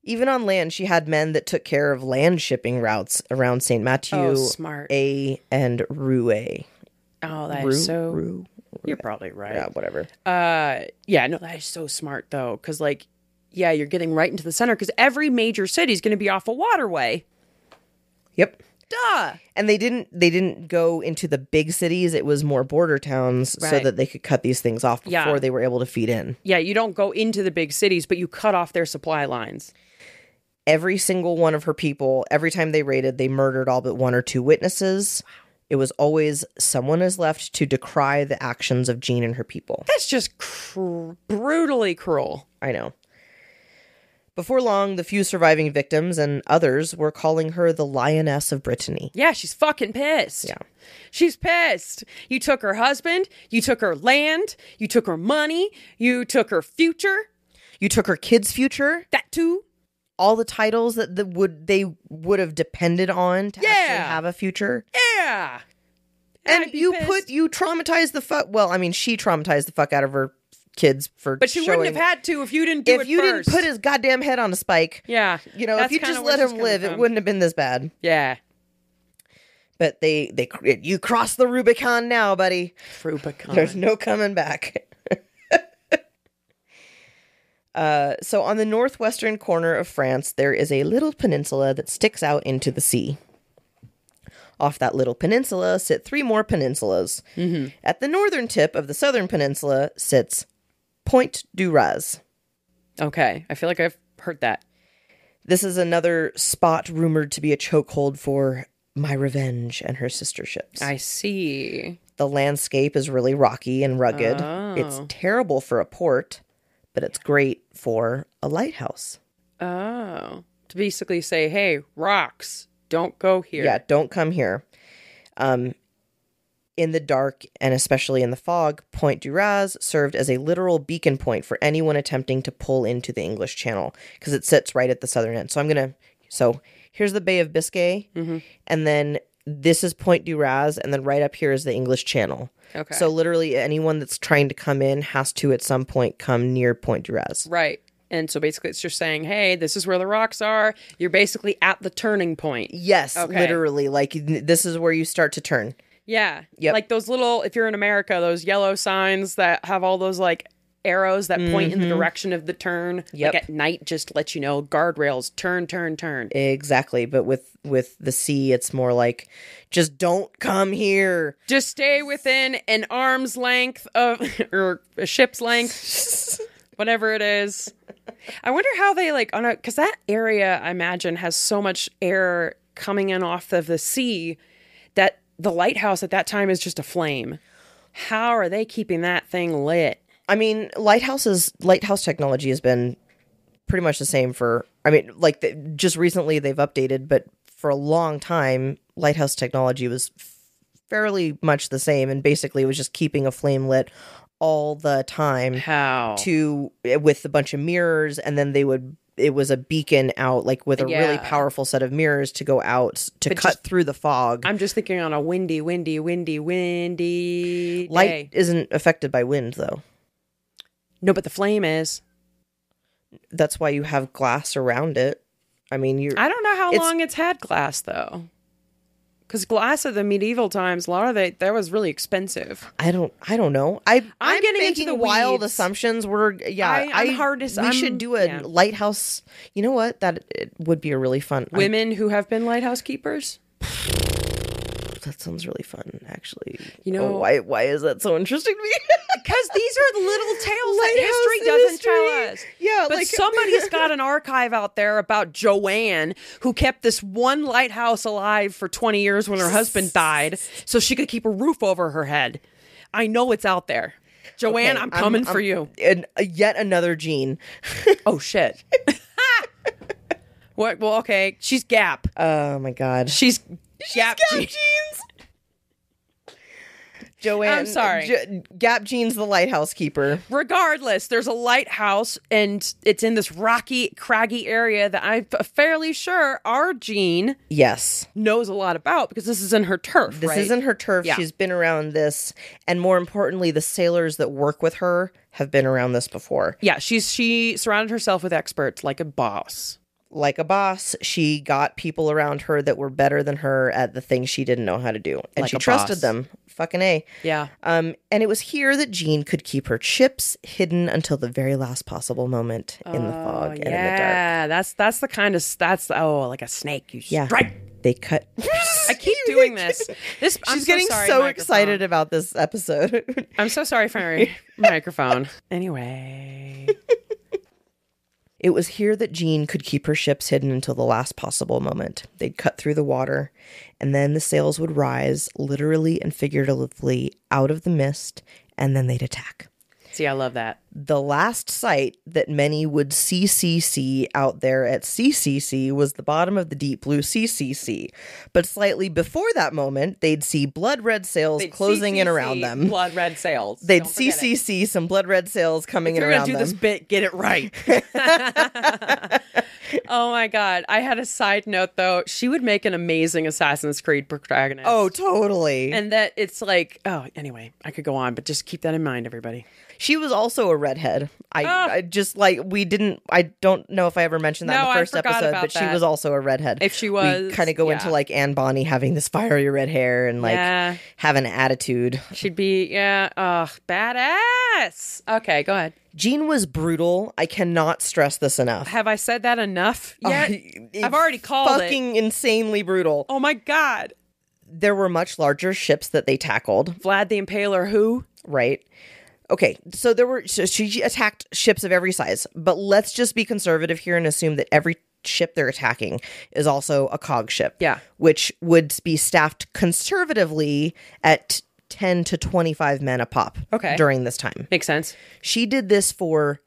Even on land, she had men that took care of land shipping routes around St. Matthew, Oh, smart. and Rouen. Oh, that is so. Rouen. You're probably right. Yeah, whatever. Yeah, no, that is so smart though, because you're getting right into the center because every major city is going to be off a waterway. Yep. Duh. And they didn't go into the big cities. It was more border towns so Right. that they could cut these things off before they were able to feed in. Yeah, you don't go into the big cities, but you cut off their supply lines. Every single one of her people, every time they raided, they murdered all but one or two witnesses. It was always someone is left to decry the actions of Jean and her people. That's just brutally cruel. I know. Before long, the few surviving victims and others were calling her the Lioness of Brittany. Yeah, she's fucking pissed. Yeah. She's pissed. You took her husband, you took her land, you took her money, you took her future. You took her kids' future, That too. all the titles that they would have depended on to actually have a future. Yeah. And you traumatized the fuck. Well, I mean, she traumatized the fuck out of her kids for. But she wouldn't have had to if you didn't do it first. If you didn't put his goddamn head on a spike. Yeah. If you just let him live, it wouldn't have been this bad. Yeah. But you cross the Rubicon now, buddy. Rubicon. There's no coming back. So on the northwestern corner of France, there is a little peninsula that sticks out into the sea. Off that little peninsula sit 3 more peninsulas. Mm-hmm. At the northern tip of the southern peninsula sits Pointe du Raz. Okay, I feel like I've heard that. This is another spot rumored to be a chokehold for My Revenge and her sister ships. I see. The landscape is really rocky and rugged. Oh. It's terrible for a port, but it's great for a lighthouse. Oh. To basically say, hey, rocks, don't go here. Yeah, don't come here. In the dark, and especially in the fog, Pointe du Raz served as a literal beacon point for anyone attempting to pull into the English Channel, because it sits right at the southern end. So here's the Bay of Biscay, and then this is Pointe du Raz, and then right up here is the English Channel. Okay. So literally anyone that's trying to come in has to at some point come near Pointe du Raz. Right. And so basically it's just saying, hey, this is where the rocks are. You're basically at the turning point. Yes, literally. Like, this is where you start to turn. Yeah. Yep. Like those little, if you're in America, those yellow signs that have all those like arrows that point in the direction of the turn. Yep. Like at night, just let you know, guardrails, turn, turn, turn. Exactly. But with the sea, it's more like, just don't come here. Just stay within an arm's length of, or a ship's length, whatever it is. I wonder how they because that area, I imagine, has so much air coming in off of the sea that the lighthouse at that time is just a flame. How are they keeping that thing lit? I mean, lighthouse technology has been pretty much the same just recently they've updated, but for a long time, lighthouse technology was fairly much the same, and basically it was just keeping a flame lit all the time. How? With a bunch of mirrors, and then it was a beacon out, like with a really powerful set of mirrors to go out to cut through the fog. I'm just thinking on a windy day. Light isn't affected by wind, though. No, but the flame is. That's why you have glass around it. I mean, I don't know how long it's had glass, though. Because glass at the medieval times, a lot of that was really expensive. I don't know. I'm getting making into the wild weeds. assumptions. We should do a lighthouse. You know what? It would be a really fun. Women who have been lighthouse keepers. That sounds really fun, actually. You know, why is that so interesting to me? Because these are the little tales that history doesn't tell us. Yeah, but somebody's got an archive out there about Joanne, who kept this one lighthouse alive for 20 years when her husband died, so she could keep a roof over her head. I know it's out there. Joanne, Okay, I'm coming for you. And yet another Jeanne. Oh, shit. What? Well, okay. She's Gap. Oh, my God. She's Gap Jeans. Joanne. I'm sorry. Gap Jean's the lighthouse keeper. Regardless, there's a lighthouse, and it's in this rocky, craggy area that I'm fairly sure our Jean knows a lot about, because this is in her turf, This isn't her turf. Yeah. She's been around this. And more importantly, the sailors that work with her have been around this before. Yeah, she surrounded herself with experts like a boss. Like a boss, she got people around her that were better than her at the things she didn't know how to do. And Like she a trusted boss. them. Fucking A. Yeah. And it was here that Jean could keep her chips hidden until the very last possible moment in the fog and in the dark. Yeah, that's the kind of like a snake. You strike. They cut. I keep doing this. She's getting so excited about this episode. I'm so sorry for my microphone. Anyway. It was here that Jean could keep her ships hidden until the last possible moment. They'd cut through the water, and then the sails would rise, literally and figuratively, out of the mist, and then they'd attack. See, I love that. The last sight that many would see out there at CCC was the bottom of the deep blue CCC. But slightly before that moment, they'd see blood red sails closing in around them. Blood red sails. They'd CCC some blood red sails coming in around them. If you're going to do this bit, get it right. Oh my God. I had a side note though. She would make an amazing Assassin's Creed protagonist. Oh, totally. And that it's like, oh, anyway, I could go on, but just keep that in mind, everybody. She was also a redhead. I just like, I don't know if I ever mentioned that in the first episode, but she was also a redhead. If she was. We kind of go into like Anne Bonny having this fiery red hair and like have an attitude. She'd be, badass. Okay, go ahead. Jeanne was brutal. I cannot stress this enough. Have I said that enough yet? I've already called it. Fucking insanely brutal. Oh my God. There were much larger ships that they tackled. Vlad the Impaler, who? Right. Okay, so she attacked ships of every size, but let's just be conservative here and assume that every ship they're attacking is also a cog ship. Yeah. Which would be staffed conservatively at 10 to 25 men a pop. Okay. During this time. Makes sense. She did this for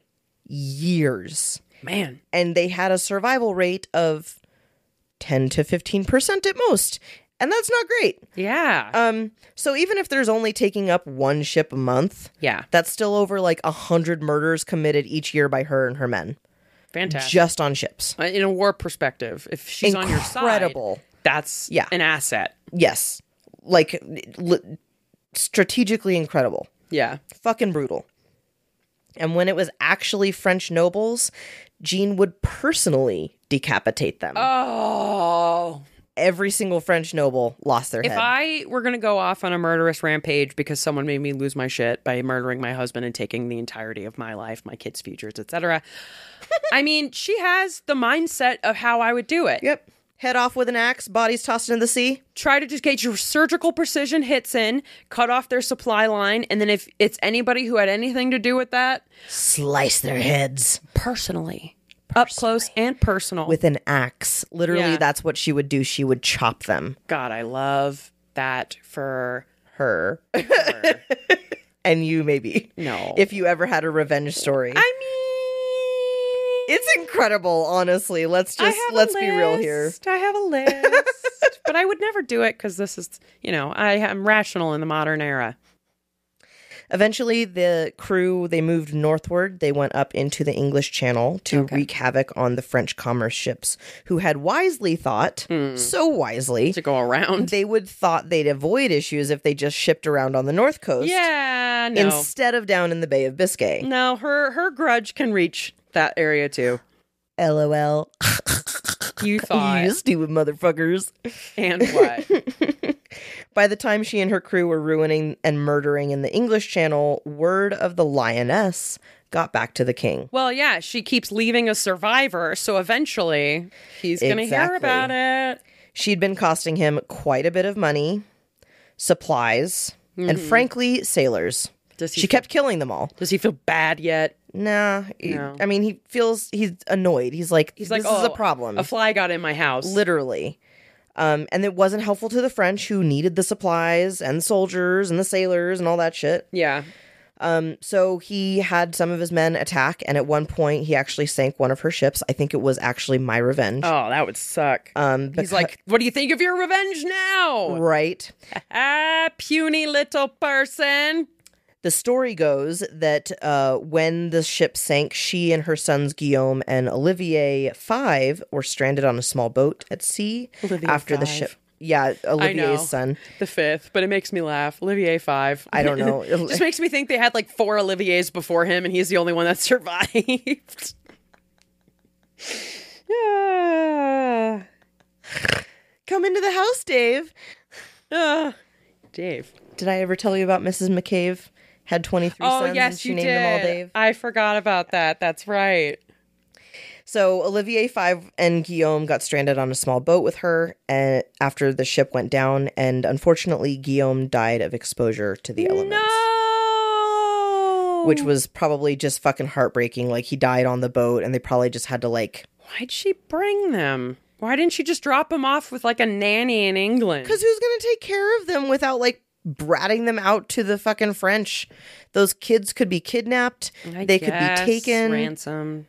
years. Man. And they had a survival rate of 10 to 15% at most. And that's not great. Yeah. So even if there's only taking up one ship a month, that's still over like 100 murders committed each year by her and her men. Fantastic. Just on ships. In a war perspective, if she's on your side, that's an asset. Yes. Like strategically incredible. Yeah. Fucking brutal. And when it was actually French nobles, Jeanne would personally decapitate them. Oh. Every single French noble lost their head. If I were going to go off on a murderous rampage because someone made me lose my shit by murdering my husband and taking the entirety of my life, my kids' futures, etc. I mean, she has the mindset of how I would do it. Yep. Head off with an axe, bodies tossed into the sea. Try to just get your surgical precision hits in, cut off their supply line, and then if it's anybody who had anything to do with that, slice their heads. Personally. Up close and personal. With an axe. Literally, that's what she would do. She would chop them. God, I love that for her. And you, maybe. No. If you ever had a revenge story. I mean... It's incredible, honestly. Let's be real here. I have a list. But I would never do it because this is, I am rational in the modern era. Eventually, the crew, they moved northward. They went up into the English Channel to wreak havoc on the French commerce ships, who had wisely thought, so wisely, to go around. They would thought they'd avoid issues if they just shipped around on the north coast. Yeah, no. Instead of down in the Bay of Biscay. No, her grudge can reach that area too. LOL. You thought. You stupid motherfuckers. And what? By the time she and her crew were ruining and murdering in the English Channel, word of the lioness got back to the king. Well, yeah, she keeps leaving a survivor, so eventually he's going to hear about it. She'd been costing him quite a bit of money, supplies, and frankly, sailors. She kept killing them all. Does he feel bad yet? Nah. No. I mean, he's annoyed. He's like, this is a problem. A fly got in my house. Literally. And it wasn't helpful to the French, who needed the supplies and soldiers and the sailors and all that shit. Yeah. So he had some of his men attack, and at one point he actually sank one of her ships. I think it was actually My Revenge. Oh, that would suck. He's like, what do you think of your revenge now? Right. Puny little person. The story goes that when the ship sank, she and her sons Guillaume and Olivier V were stranded on a small boat at sea after the ship. Yeah, Olivier's son. The fifth, but it makes me laugh. Olivier 5. I don't know. It just makes me think they had like 4 Oliviers before him, and he's the only one that survived. Yeah. Come into the house, Dave. Dave. Did I ever tell you about Mrs. McCabe? Had 23 sons. Oh, yes, and she you named did. them all Dave. I forgot about that. That's right. So Olivier V and Guillaume got stranded on a small boat with her after the ship went down, and unfortunately Guillaume died of exposure to the elements. No! Which was probably just fucking heartbreaking. Like, he died on the boat, and they probably just had to, like... Why'd she bring them? Why didn't she just drop them off with, like, a nanny in England? Because who's gonna take care of them without, like, bratting them out to the fucking French? Those kids could be kidnapped. They could be taken. Ransom.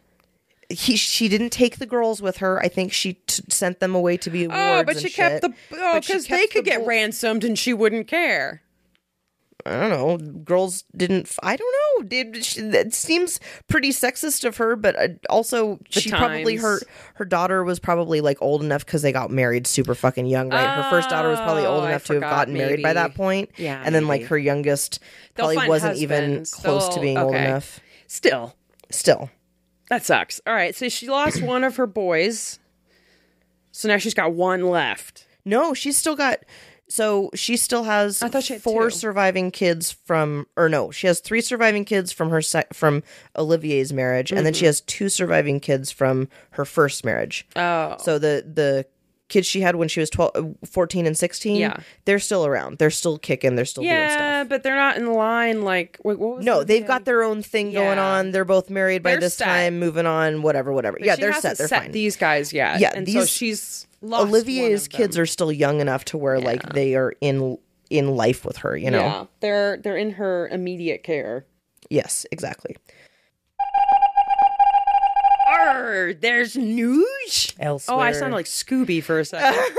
She didn't take the girls with her. I think she sent them away to be wards. Oh, but she kept the... Oh, because they could get ransomed and she wouldn't care. I don't know. Girls didn't... I don't know. dude. It seems pretty sexist of her, but also she probably her daughter was probably like old enough because they got married super fucking young, right? Her first daughter was probably old enough to have gotten married by that point. Yeah, and then like her youngest probably wasn't even close to being old enough. Still, that sucks. All right, so she lost one of her boys, so now she's got one left. No, she's still got. So she still has I thought she had 4 2. surviving kids from, or no, she has 3 surviving kids from from Olivier's marriage, and then she has 2 surviving kids from her first marriage. Oh, so the kids she had when she was 14 and 16, they're still around. They're still kicking. They're still doing stuff. Yeah, but they're not in line. Like, what was no, they've got their own thing going on. They're both married by this time, moving on, whatever. But yeah, they're set. They're fine. These guys yet. Yeah, and so she's lost Olivier's kids are still young enough to where like they are in life with her, you know. Yeah, they're in her immediate care. Yes, exactly. There's news elsewhere. Oh, I sounded like Scooby for a second.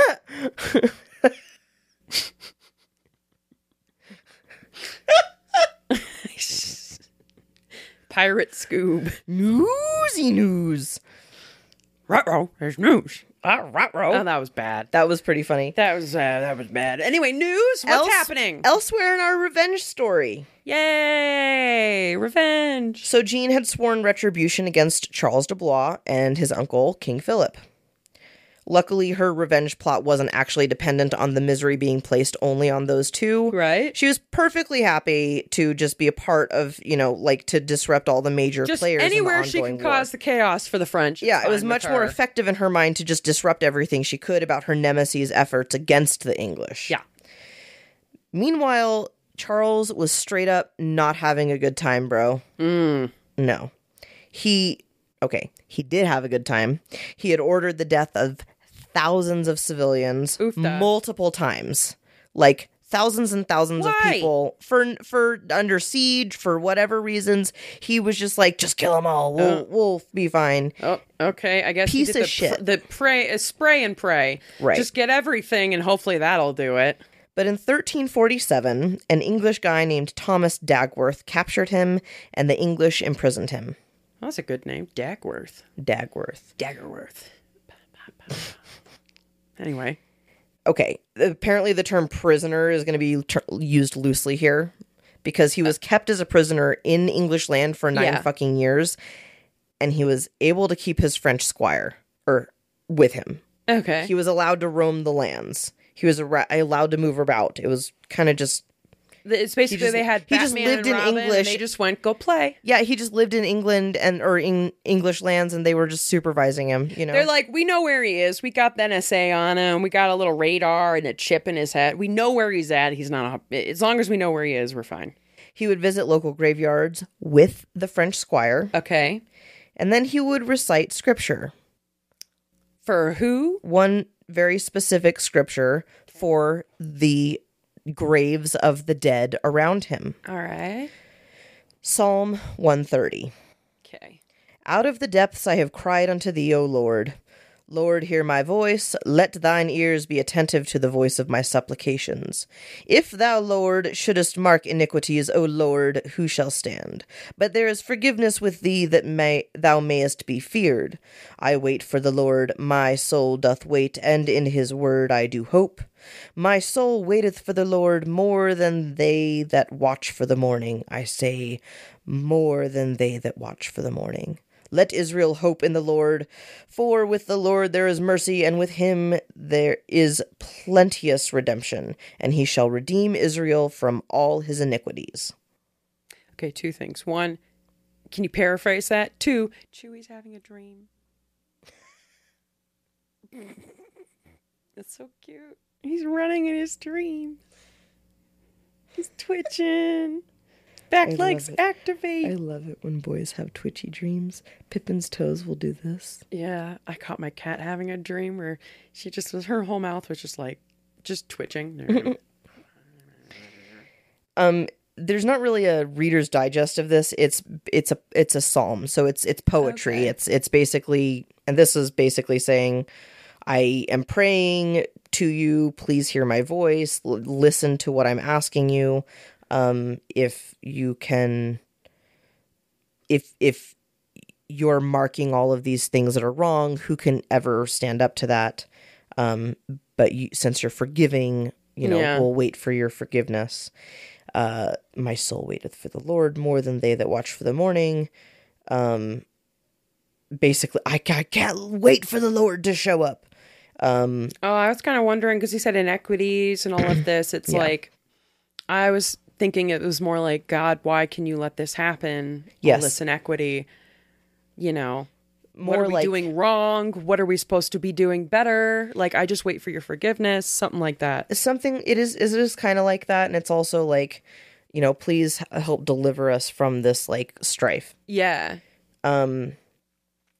Pirate Scoob. Newsy news. Ruh-roh, there's news. Ruh-roh. Oh, that was bad. That was pretty funny. That was bad. Anyway, news. What's happening? Elsewhere in our revenge story. Yay! Revenge. So Jeanne had sworn retribution against Charles de Blois and his uncle, King Philip. Luckily, her revenge plot wasn't actually dependent on the misery being placed only on those two. Right. She was perfectly happy to just be a part of, like to disrupt all the major players anywhere in the she ongoing can war. cause the chaos for the French. Yeah, it was much more effective in her mind to just disrupt everything she could about her nemesis' efforts against the English. Yeah. Meanwhile, Charles was straight up not having a good time, bro. No. He did have a good time. He had ordered the death of thousands of civilians multiple times. Like thousands and thousands of people for under siege for whatever reasons. He was just like, just kill them all. We'll be fine. Oh, okay. I guess piece he did of shit. The spray and pray. Right. Just get everything and hopefully that'll do it. But in 1347, an English guy named Thomas Dagworth captured him, and the English imprisoned him. That's a good name. Dagworth. Daggerworth. Anyway. Okay. Apparently the term prisoner is going to be used loosely here because he was kept as a prisoner in English land for 9 fucking years, and he was able to keep his French squire with him. Okay. He was allowed to roam the lands. He was allowed to move about. It was kind of just... It's basically they had Batman just lived and Robin, in English. And they just went, go play. Yeah, he just lived in England or in English lands, and they were just supervising him, They're like, we know where he is. We got the NSA on him. We got a little radar and a chip in his head. We know where he's at. He's not... As long as we know where he is, we're fine. He would visit local graveyards with the French squire. Okay. And then he would recite scripture. For who? One very specific scripture for the graves of the dead around him. All right. Psalm 130. Okay. Out of the depths I have cried unto thee, O Lord. Lord, hear my voice. Let thine ears be attentive to the voice of my supplications. If thou, Lord, shouldest mark iniquities, O Lord, who shall stand? But there is forgiveness with thee that thou mayest be feared. I wait for the Lord, my soul doth wait, and in his word I do hope. My soul waiteth for the Lord more than they that watch for the morning. I say, more than they that watch for the morning. Let Israel hope in the Lord, for with the Lord there is mercy, and with him there is plenteous redemption, and he shall redeem Israel from all his iniquities. Okay, 2 things. 1, can you paraphrase that? 2, Chewie's having a dream. That's so cute. He's running in his dream. He's twitching. Back legs activate. I love it when boys have twitchy dreams. Pippin's toes will do this. Yeah, I caught my cat having a dream where she just was, her whole mouth was just twitching. There's not really a Reader's Digest of this. It's a psalm, so it's poetry. Okay. It's basically, and this is basically saying, I am praying to you. Please hear my voice. Listen to what I'm asking you. If you can if you're marking all of these things that are wrong, who can ever stand up to that? But since you're forgiving, we'll wait for your forgiveness. My soul waiteth for the Lord more than they that watch for the morning. Basically, I can't wait for the Lord to show up. I was kind of wondering, because he said inequities and all of this. It's like, I was thinking it was more like, God, why can you let this happen? Yes. All this inequity, More what are we like, doing wrong? What are we supposed to be doing better? Like, I just wait for your forgiveness, something like that. it is kind of like that. And it's also like, please help deliver us from this like strife. Yeah.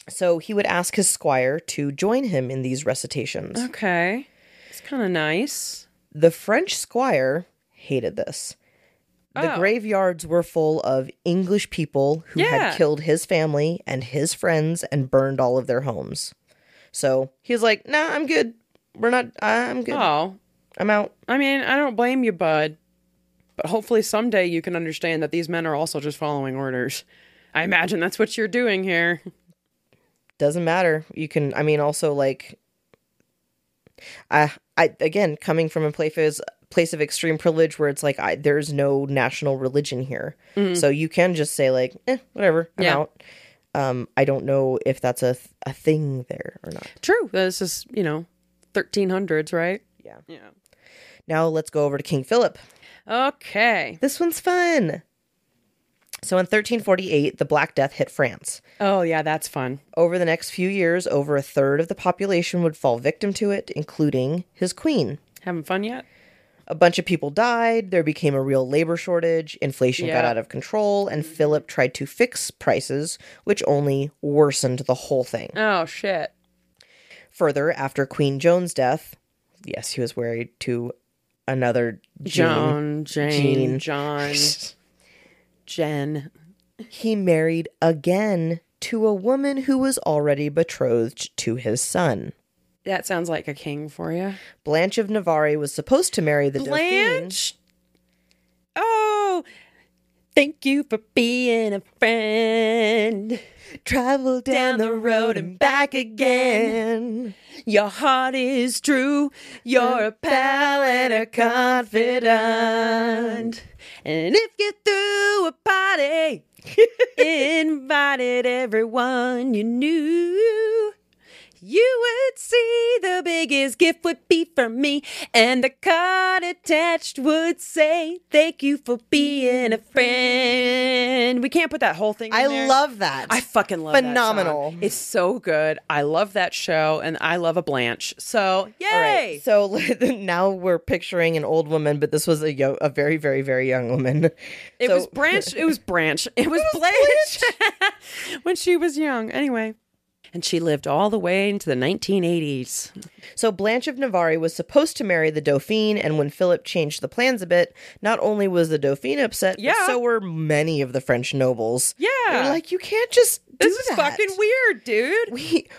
So he would ask his squire to join him in these recitations. Okay. It's kind of nice. The French squire hated this. The graveyards were full of English people who had killed his family and his friends and burned all of their homes. So he was like, nah, I'm good. I'm good. Oh. I'm out. I mean, I don't blame you, bud. But hopefully someday you can understand that these men are also just following orders. I imagine that's what you're doing here. Doesn't matter. You can, also like, I again, coming from a place of extreme privilege where it's like, there's no national religion here. Mm-hmm. So you can just say like, whatever, I'm out. I don't know if that's a thing there or not. True. This is, 1300s, right? Yeah. Yeah. Now let's go over to King Philip. Okay. This one's fun. So in 1348, the Black Death hit France. Oh, yeah, that's fun. Over the next few years, over a third of the population would fall victim to it, including his queen. Having fun yet? A bunch of people died, there became a real labor shortage, inflation got out of control, and Philip tried to fix prices, which only worsened the whole thing. Oh, shit. Further, after Queen Joan's death, yes, he was married to another Jean. Jen. He married again to a woman who was already betrothed to his son. That sounds like a king for you. Blanche of Navarre was supposed to marry the Blanche? Dauphin. Oh, thank you for being a friend. Travel down the road and back again. Your heart is true. You're a pal and a confidant. And if you threw a party, invited everyone you knew, you would see the biggest gift would be from me, and the card attached would say, thank you for being a friend. We can't put that whole thing in there. I love that. I fucking love Phenomenal. that song. It's so good. I love that show, and I love a Blanche. So, yay! All right. So now we're picturing an old woman, but this was a very, very, very young woman. It was Blanche. It was Blanche when she was young. Anyway. And she lived all the way into the 1980s. So Blanche of Navarre was supposed to marry the Dauphin, and when Philip changed the plans a bit, not only was the Dauphin upset, but so were many of the French nobles. Yeah. They're like, you can't just do This is that. fucking weird, dude.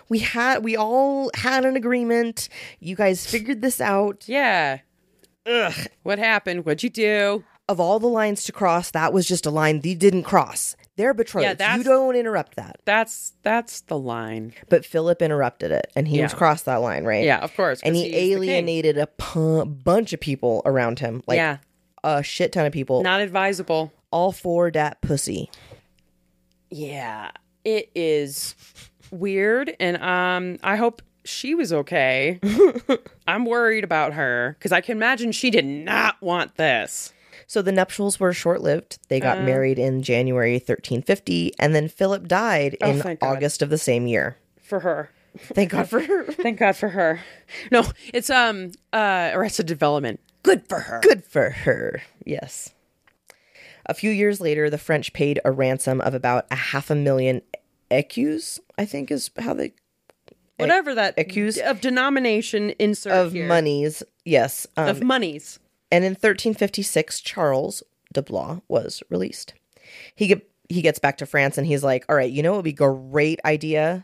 We all had an agreement. You guys figured this out. Yeah. Ugh. What happened? What'd you do? Of all the lines to cross, that was just a line they didn't cross. They're betrothed. You don't interrupt that. That's the line. But Philip interrupted it, and he was crossed that line, right? Yeah, of course. And he alienated a bunch of people around him. Like, a shit ton of people. Not advisable. All for that pussy. Yeah. It is weird, and I hope she was okay. I'm worried about her, because I can imagine she did not want this. So the nuptials were short-lived. They got married in January 1350, and then Philip died in August of the same year. For her. Thank God for her. Thank God for her. No, it's Arrested Development. Good for her. Good for her. Yes. A few years later, the French paid a ransom of about 500,000 écus, I think is how they... Whatever that... Écus. Of denomination insert of here. monies. Yes. Of monies. And in 1356, Charles de Blois was released. He gets back to France and he's like, all right, you know what would be a great idea?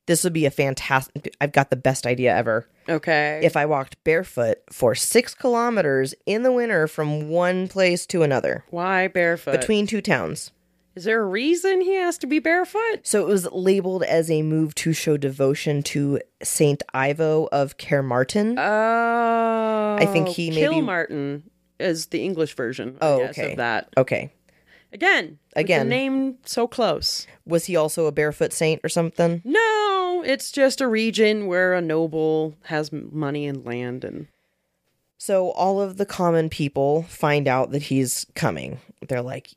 This would be a fantastic... I've got the best idea ever. Okay. If I walked barefoot for 6 kilometers in the winter from one place to another. Why barefoot? Between two towns. Is there a reason he has to be barefoot? So it was labeled as a move to show devotion to Saint Ivo of Caermarthen. Oh. I think he maybe... Kilmartin is the English version, I guess, okay. of that. Okay. Again. With the name so close. Was he also a barefoot saint or something? No, it's just a region where a noble has money and land and... So all of the common people find out that he's coming. They're like,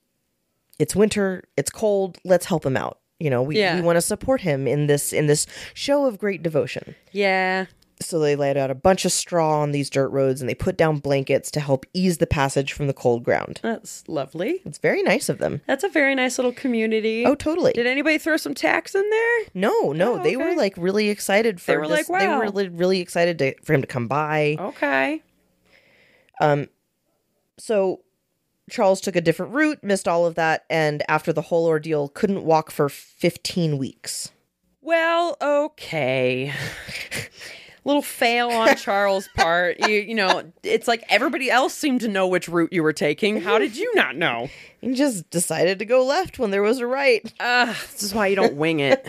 it's winter, it's cold, let's help him out. You know, we want to support him in this show of great devotion. Yeah. So they laid out a bunch of straw on these dirt roads and they put down blankets to help ease the passage from the cold ground. That's lovely. It's very nice of them. That's a very nice little community. Oh, totally. Did anybody throw some tacks in there? No. They were like really excited for They were this. like, wow. They were really excited for him to come by. Okay. So Charles took a different route, missed all of that, and after the whole ordeal, couldn't walk for 15 weeks. Well, okay. Little fail on Charles' part. You know, it's like everybody else seemed to know which route you were taking. How did you not know? He just decided to go left when there was a right. This is why you don't wing it.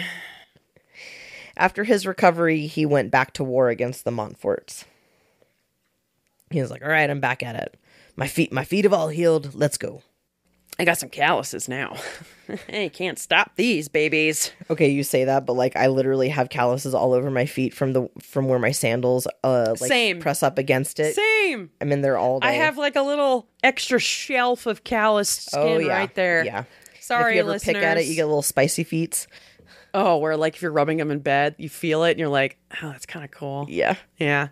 After his recovery, he went back to war against the Montforts. He was like, all right, I'm back at it. My feet have all healed. Let's go. I got some calluses now. Hey, can't stop these babies. Okay, you say that, but like I literally have calluses all over my feet from where my sandals Same. press up against it. Same. I'm in there all day. I have like a little extra shelf of calloused skin right there. Yeah. Sorry, if you ever listeners. pick at it, you get little spicy feet. Oh, where like if you're rubbing them in bed, you feel it and you're like, oh, that's kind of cool. Yeah. Yeah.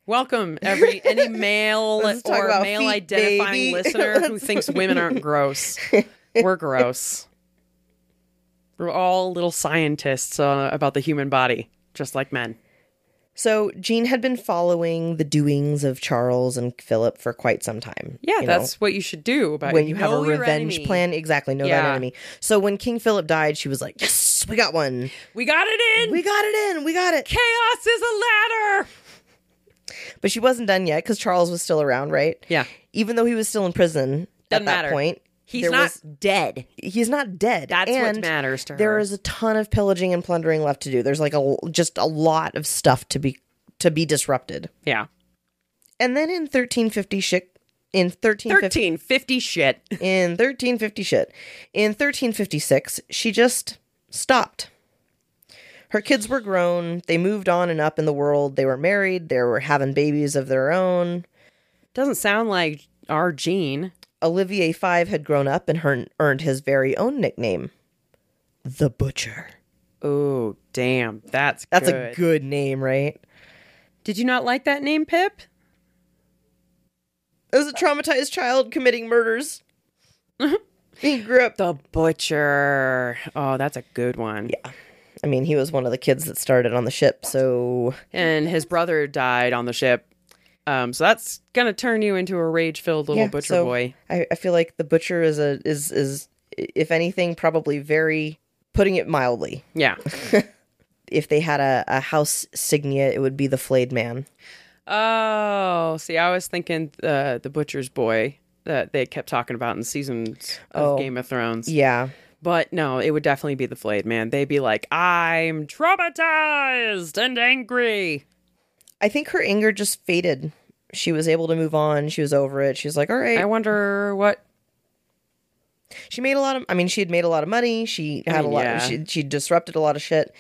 Welcome, any male Let's talk or about male feet, identifying baby. listener who thinks women aren't gross. We're gross. We're all little scientists about the human body, just like men. So Jeanne had been following the doings of Charles and Philip for quite some time. Yeah, you that's what you should do. About when you have a know your revenge enemy. plan. Exactly, know that enemy. So when King Philip died, she was like, yes, we got one. We got it in. We got it in. We got it. Chaos is a ladder. But she wasn't done yet because Charles was still around, right? Yeah. Even though he was still in prison Doesn't at that matter. point. He's not dead. He's not dead. That's and what matters to her. There is a ton of pillaging and plundering left to do. There's like just a lot of stuff to be disrupted. Yeah. And then in 1350 shit. In 1350 shit. In 1350 shit. In 1356, she just stopped. Her kids were grown. They moved on and up in the world. They were married. They were having babies of their own. Doesn't sound like our Jeanne. Olivier V had grown up and earned his very own nickname, the Butcher. Oh, damn. That's good. a good name, right? Did you not like that name, Pip? As a traumatized child committing murders. He grew up... The Butcher. Oh, that's a good one. Yeah. I mean, he was one of the kids that started on the ship, so... And his brother died on the ship. So that's gonna turn you into a rage-filled little butcher boy. I feel like the Butcher is if anything, probably very... Putting it mildly. Yeah. If they had a house signia, it would be the Flayed Man. Oh, see, I was thinking the Butcher's Boy that they kept talking about in seasons of Game of Thrones. Yeah. But no, it would definitely be the Flayed Man. They'd be like, I'm traumatized and angry. I think her anger just faded. She was able to move on. She was over it. She was like, all right. I wonder what... She made a lot of... I mean, she had made a lot of money. She had a lot... Yeah. She disrupted a lot of shit.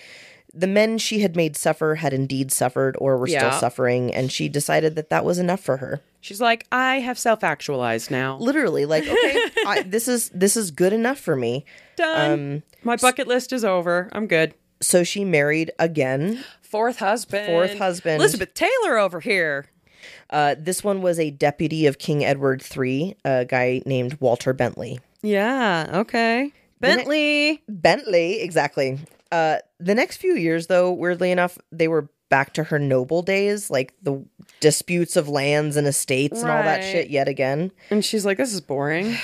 The men she had made suffer had indeed suffered or were still suffering, and she decided that was enough for her. She's like, I have self-actualized now. Literally, like, okay, this is good enough for me. Done. My bucket list is over. I'm good. So she married again. Fourth husband. Elizabeth Taylor over here. This one was a deputy of King Edward III, a guy named Walter Bentley. Yeah, okay. Bentley, exactly. The next few years, though, weirdly enough, they were back to her noble days, like the disputes of lands and estates and all that shit yet again. And she's like, this is boring.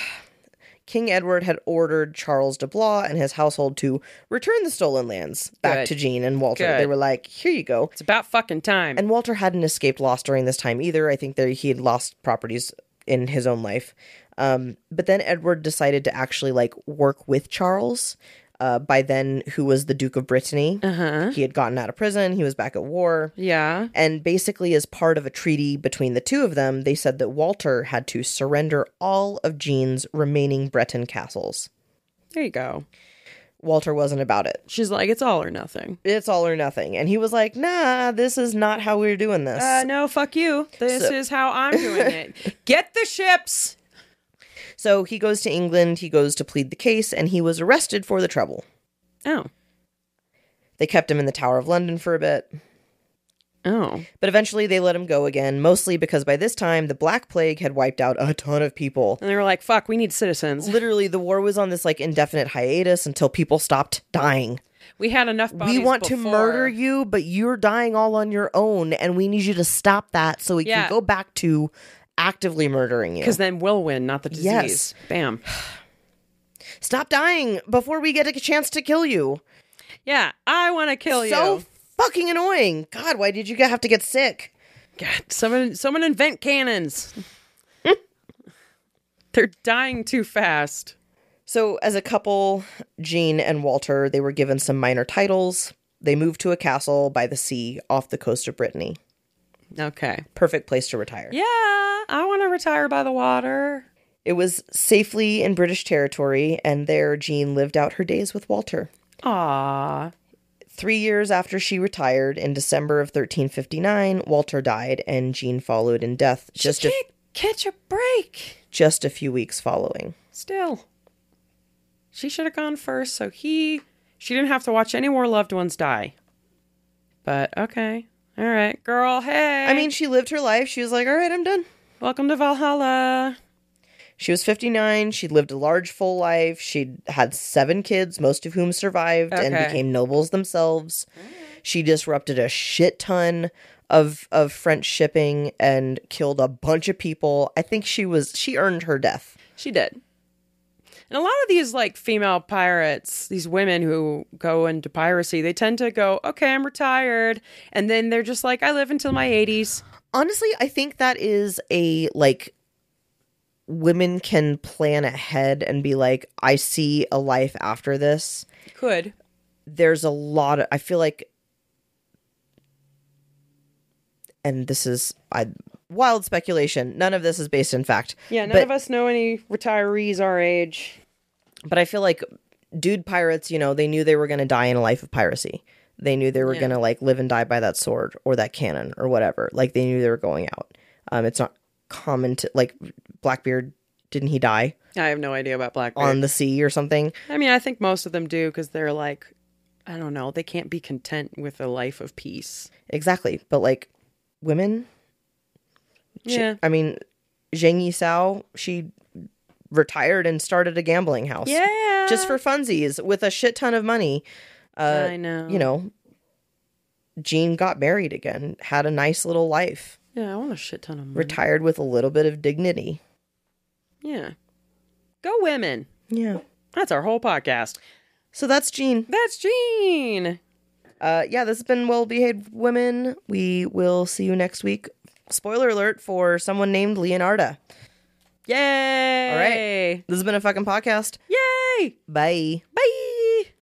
King Edward had ordered Charles de Blois and his household to return the stolen lands back to Jeanne and Walter. Good. They were like, here you go. It's about fucking time. And Walter hadn't escaped loss during this time either. I think he had lost properties in his own life. But then Edward decided to actually like work with Charles. By then, who was the Duke of Brittany. He had gotten out of prison. He was back at war. Yeah. And basically, as part of a treaty between the two of them, they said that Walter had to surrender all of Jeanne's remaining Breton castles. There you go. Walter wasn't about it. She's like, it's all or nothing. It's all or nothing. And he was like, nah, this is not how we're doing this. No, fuck you. This is how I'm doing it. Get the ships. So he goes to England, he goes to plead the case, and he was arrested for the trouble. Oh. They kept him in the Tower of London for a bit. Oh. But eventually they let him go again, mostly because by this time the Black Plague had wiped out a ton of people. And they were like, fuck, we need citizens. Literally, the war was on this like indefinite hiatus until people stopped dying. We had enough bodies We want before. to murder you, but you're dying all on your own, and we need you to stop that so we can go back to actively murdering you. Because then we'll win, not the disease. Yes. Bam. Stop dying before we get a chance to kill you. Yeah, I want to kill you. So fucking annoying. God, why did you have to get sick? God, someone invent cannons. They're dying too fast. So as a couple, Jeanne and Walter, they were given some minor titles. They moved to a castle by the sea off the coast of Brittany. Okay. Perfect place to retire. Yeah, I want to retire by the water. It was safely in British territory, and there Jeanne lived out her days with Walter. Aww. 3 years after she retired, in December of 1359, Walter died, and Jeanne followed in death Just catch a break. just a few weeks following. Still. She should have gone first, so she didn't have to watch any more loved ones die. But, okay. All right, girl, hey. I mean, she lived her life. She was like, all right, I'm done. Welcome to Valhalla. She was 59. She'd lived a large, full life. She'd had 7 kids, most of whom survived and became nobles themselves. She disrupted a shit ton of French shipping and killed a bunch of people. I think she earned her death. She did. And a lot of these, like, female pirates, these women who go into piracy, they tend to go, okay, I'm retired. And then they're just like, I live until my 80s. Honestly, I think that is a, like, women can plan ahead and be like, I see a life after this. Could. There's a lot of, I feel like, and this is wild speculation. None of this is based in fact. Yeah, none of us know any retirees our age. But I feel like dude pirates, you know, they knew they were going to die in a life of piracy. They knew they were going to like live and die by that sword or that cannon or whatever. Like they knew they were going out. It's not common to, like, Blackbeard, didn't he die? I have no idea about Blackbeard. On the sea or something? I mean, I think most of them do because they're like, I don't know, they can't be content with a life of peace. Exactly. But like women, Yeah. I mean, Zhang Yisao, she retired and started a gambling house. Yeah. Just for funsies with a shit ton of money. I know. You know, Jeanne got married again, had a nice little life. Yeah, I want a shit ton of money. Retired with a little bit of dignity. Yeah. Go women. Yeah. That's our whole podcast. So that's Jeanne. That's Jeanne. Yeah, this has been Well Behaved Women. We will see you next week. Spoiler alert for someone named Leonarda. Yay. All right. This has been a fucking podcast. Yay. Bye. Bye.